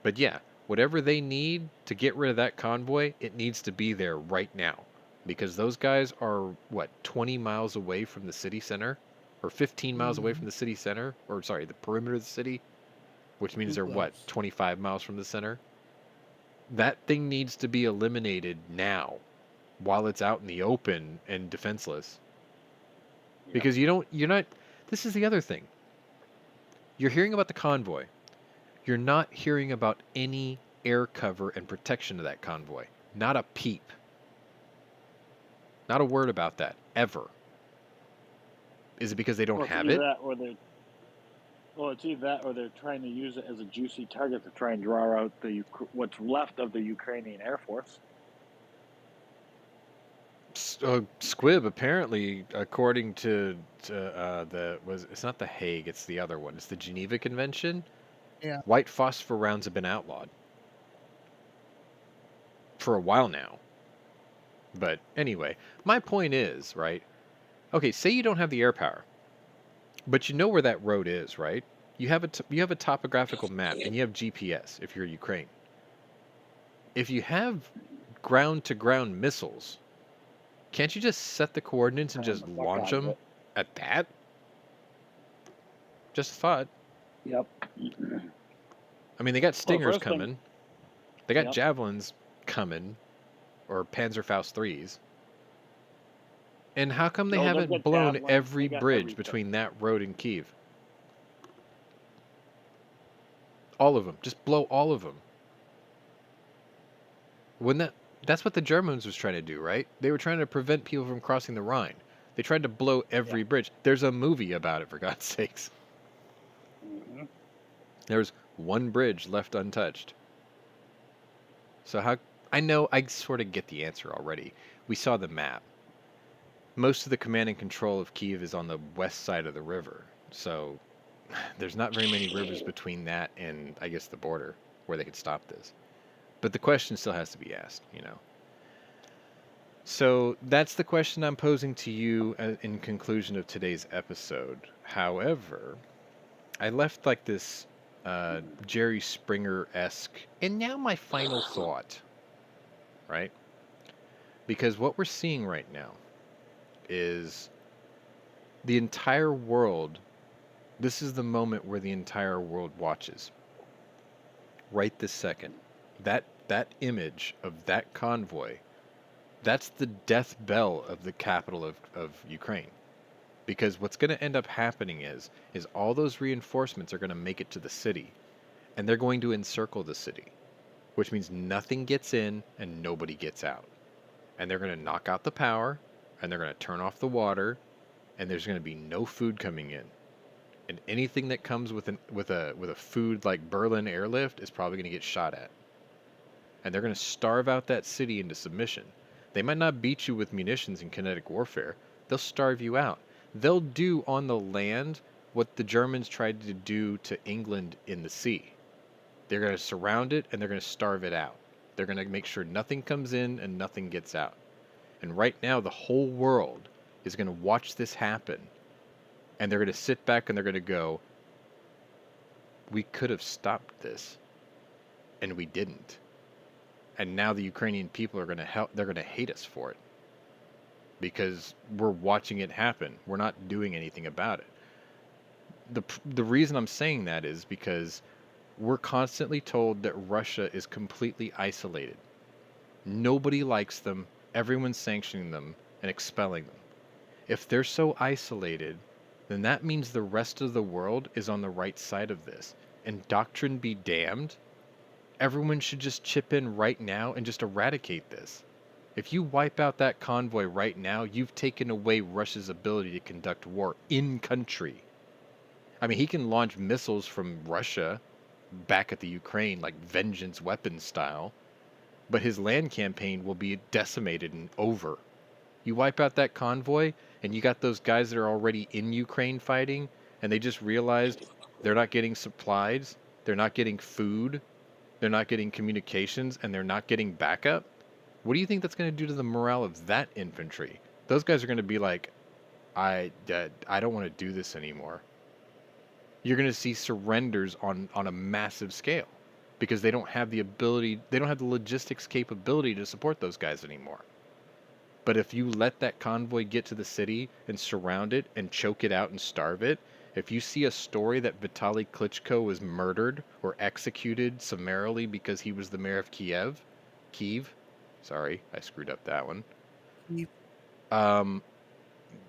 But yeah, whatever they need to get rid of that convoy, it needs to be there right now. Because those guys are, 20 miles away from the city center? Or 15 miles away from the city center? Or, sorry, the perimeter of the city? Which means they're, 25 miles from the center? That thing needs to be eliminated now, while it's out in the open and defenseless. Because you're not, this is the other thing. You're hearing about the convoy. You're not hearing about any air cover and protection of that convoy. Not a peep. Not a word about that, ever. Is it because they don't have it? It's either that or they're trying to use it as a juicy target to try and draw out what's left of the Ukrainian Air Force. Squib, apparently, according to it's not the Hague, it's the other one. It's the Geneva Convention. Yeah. White phosphor rounds have been outlawed for a while now. But anyway, my point is, right? Okay, say you don't have the air power, but you know where that road is, right? You have a topographical map and you have GPS if you're Ukraine. If you have ground-to-ground missiles, can't you just set the coordinates and just launch them at that? Just a thought. Yep. I mean, they got Stingers first thing- coming. They got Yep. Javelins coming, or Panzerfaust 3s. And how come they No, they've haven't got blown Javelins, every they got bridge everything. between that road and Kyiv? All of them. Just blow all of them. That's what the Germans was trying to do, right? They were trying to prevent people from crossing the Rhine. They tried to blow every bridge. There's a movie about it, for God's sakes. Mm-hmm. There's one bridge left untouched. So I know I sort of get the answer already. We saw the map. Most of the command and control of Kyiv is on the west side of the river. So there's not very many rivers between that and, I guess, the border where they could stop this. But the question still has to be asked, you know. So that's the question I'm posing to you in conclusion of today's episode. However, I left like this Jerry Springer-esque, and now my final thought, right? Because what we're seeing right now is the entire world, this is the moment where the entire world watches. Right this second. That image of that convoy, that's the death bell of the capital of Ukraine. Because what's going to end up happening is all those reinforcements are going to make it to the city, and they're going to encircle the city. which means nothing gets in and nobody gets out. And they're going to knock out the power, and they're going to turn off the water, and there's going to be no food coming in. And anything that comes with a food like Berlin airlift is probably going to get shot at. And they're going to starve out that city into submission. They might not beat you with munitions and kinetic warfare. They'll starve you out. They'll do on the land what the Germans tried to do to England in the sea. They're going to surround it and they're going to starve it out. They're going to make sure nothing comes in and nothing gets out. And right now, the whole world is going to watch this happen. And they're going to sit back and they're going to go, we could have stopped this. And we didn't. And now the Ukrainian people are going to they're going to hate us for it. Because we're watching it happen. We're not doing anything about it. The reason I'm saying that is because we're constantly told that Russia is completely isolated. Nobody likes them. Everyone's sanctioning them and expelling them. If they're so isolated, then that means the rest of the world is on the right side of this. And doctrine be damned, everyone should just chip in right now and just eradicate this. If you wipe out that convoy right now, you've taken away Russia's ability to conduct war in country. I mean, he can launch missiles from Russia back at the Ukraine like vengeance weapon style, but his land campaign will be decimated and over. You wipe out that convoy, and you got those guys that are already in Ukraine fighting, and they just realized they're not getting supplies, they're not getting food, they're not getting communications, and they're not getting backup. What do you think that's going to do to the morale of that infantry? Those guys are going to be like, I don't want to do this anymore. You're going to see surrenders on a massive scale because they don't have the ability, they don't have the logistics capability to support those guys anymore. But if you let that convoy get to the city and surround it and choke it out and starve it, if you see a story that Vitaly Klitschko was murdered or executed summarily because he was the mayor of Kiev, sorry, I screwed up that one.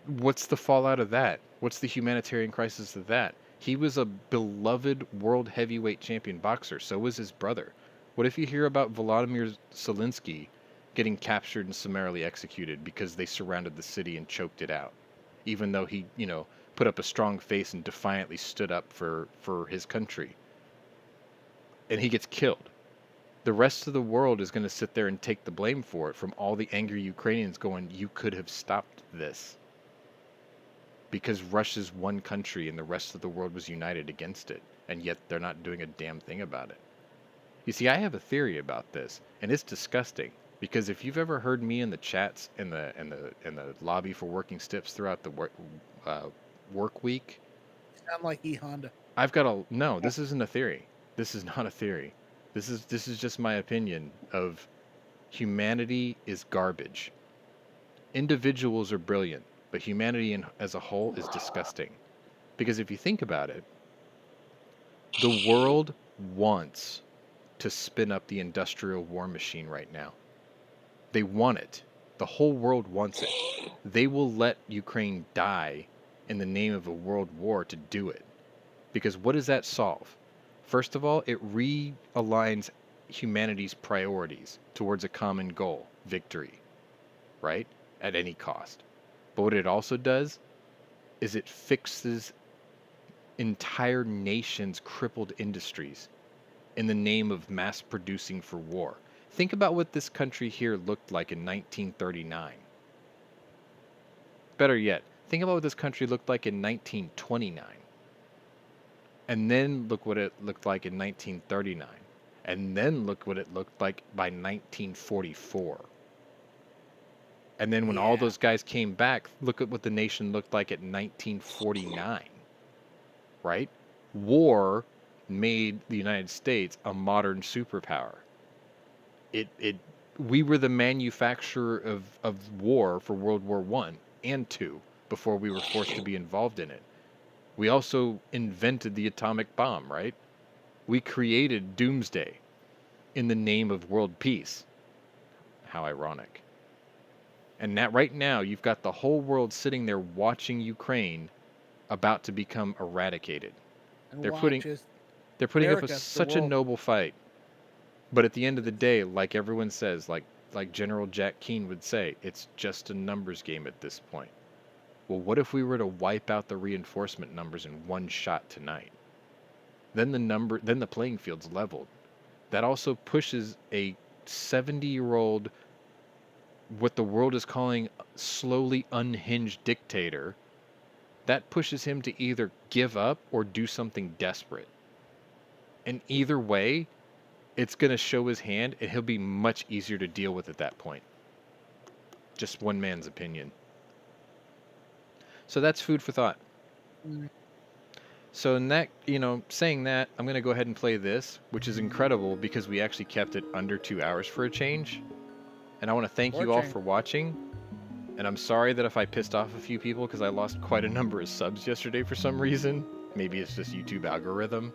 What's the fallout of that? What's the humanitarian crisis of that? He was a beloved world heavyweight champion boxer. So was his brother. What if you hear about Volodymyr Zelensky getting captured and summarily executed because they surrounded the city and choked it out? Even though he, put up a strong face and defiantly stood up for his country. And he gets killed. The rest of the world is going to sit there and take the blame for it from all the angry Ukrainians going, you could have stopped this. Because Russia's one country and the rest of the world was united against it, and yet they're not doing a damn thing about it. You see, I have a theory about this, and it's disgusting. Because if you've ever heard me in the chats in the lobby for working stips throughout the work week, Sound like Honda. No. This isn't a theory. This is not a theory. This is just my opinion of humanity is garbage. Individuals are brilliant. But humanity as a whole is disgusting. Because if you think about it, the world wants to spin up the industrial war machine right now. They want it. The whole world wants it. They will let Ukraine die in the name of a world war to do it. Because what does that solve? First of all, it realigns humanity's priorities towards a common goal, victory, right? At any cost. But what it also does is it fixes entire nations' crippled industries in the name of mass producing for war. Think about what this country here looked like in 1939. Better yet, think about what this country looked like in 1929. And then look what it looked like in 1939. And then look what it looked like by 1944. And then when all those guys came back, look at what the nation looked like at 1949, right? War made the United States a modern superpower. We were the manufacturer of war for World War I and II before we were forced to be involved in it. We also invented the atomic bomb, right? We created doomsday in the name of world peace. How ironic. And right now, you've got the whole world sitting there watching Ukraine about to become eradicated. And They're putting up such a noble fight. But at the end of the day, like everyone says, like General Jack Keane would say, it's just a numbers game at this point. Well, what if we were to wipe out the reinforcement numbers in one shot tonight? Then the playing field's leveled. That also pushes a 70-year-old, what the world is calling slowly unhinged dictator, that pushes him to either give up or do something desperate. And either way, it's going to show his hand, and he'll be much easier to deal with at that point. Just one man's opinion. So that's food for thought. So in that, saying that, I'm going to go ahead and play this, which is incredible because we actually kept it under 2 hours for a change. And I want to thank you all for watching. And I'm sorry that if I pissed off a few people because I lost quite a number of subs yesterday for some reason. Maybe it's just YouTube algorithm.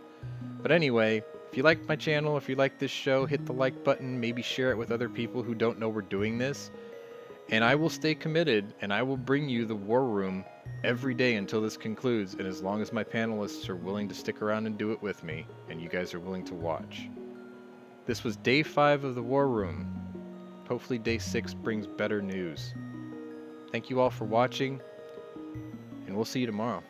But anyway, if you like my channel, if you like this show, hit the like button, maybe share it with other people who don't know we're doing this. And I will stay committed, and I will bring you the War Room every day until this concludes, and as long as my panelists are willing to stick around and do it with me, and you guys are willing to watch. This was day 5 of the War Room. Hopefully day 6 brings better news. Thank you all for watching, and we'll see you tomorrow.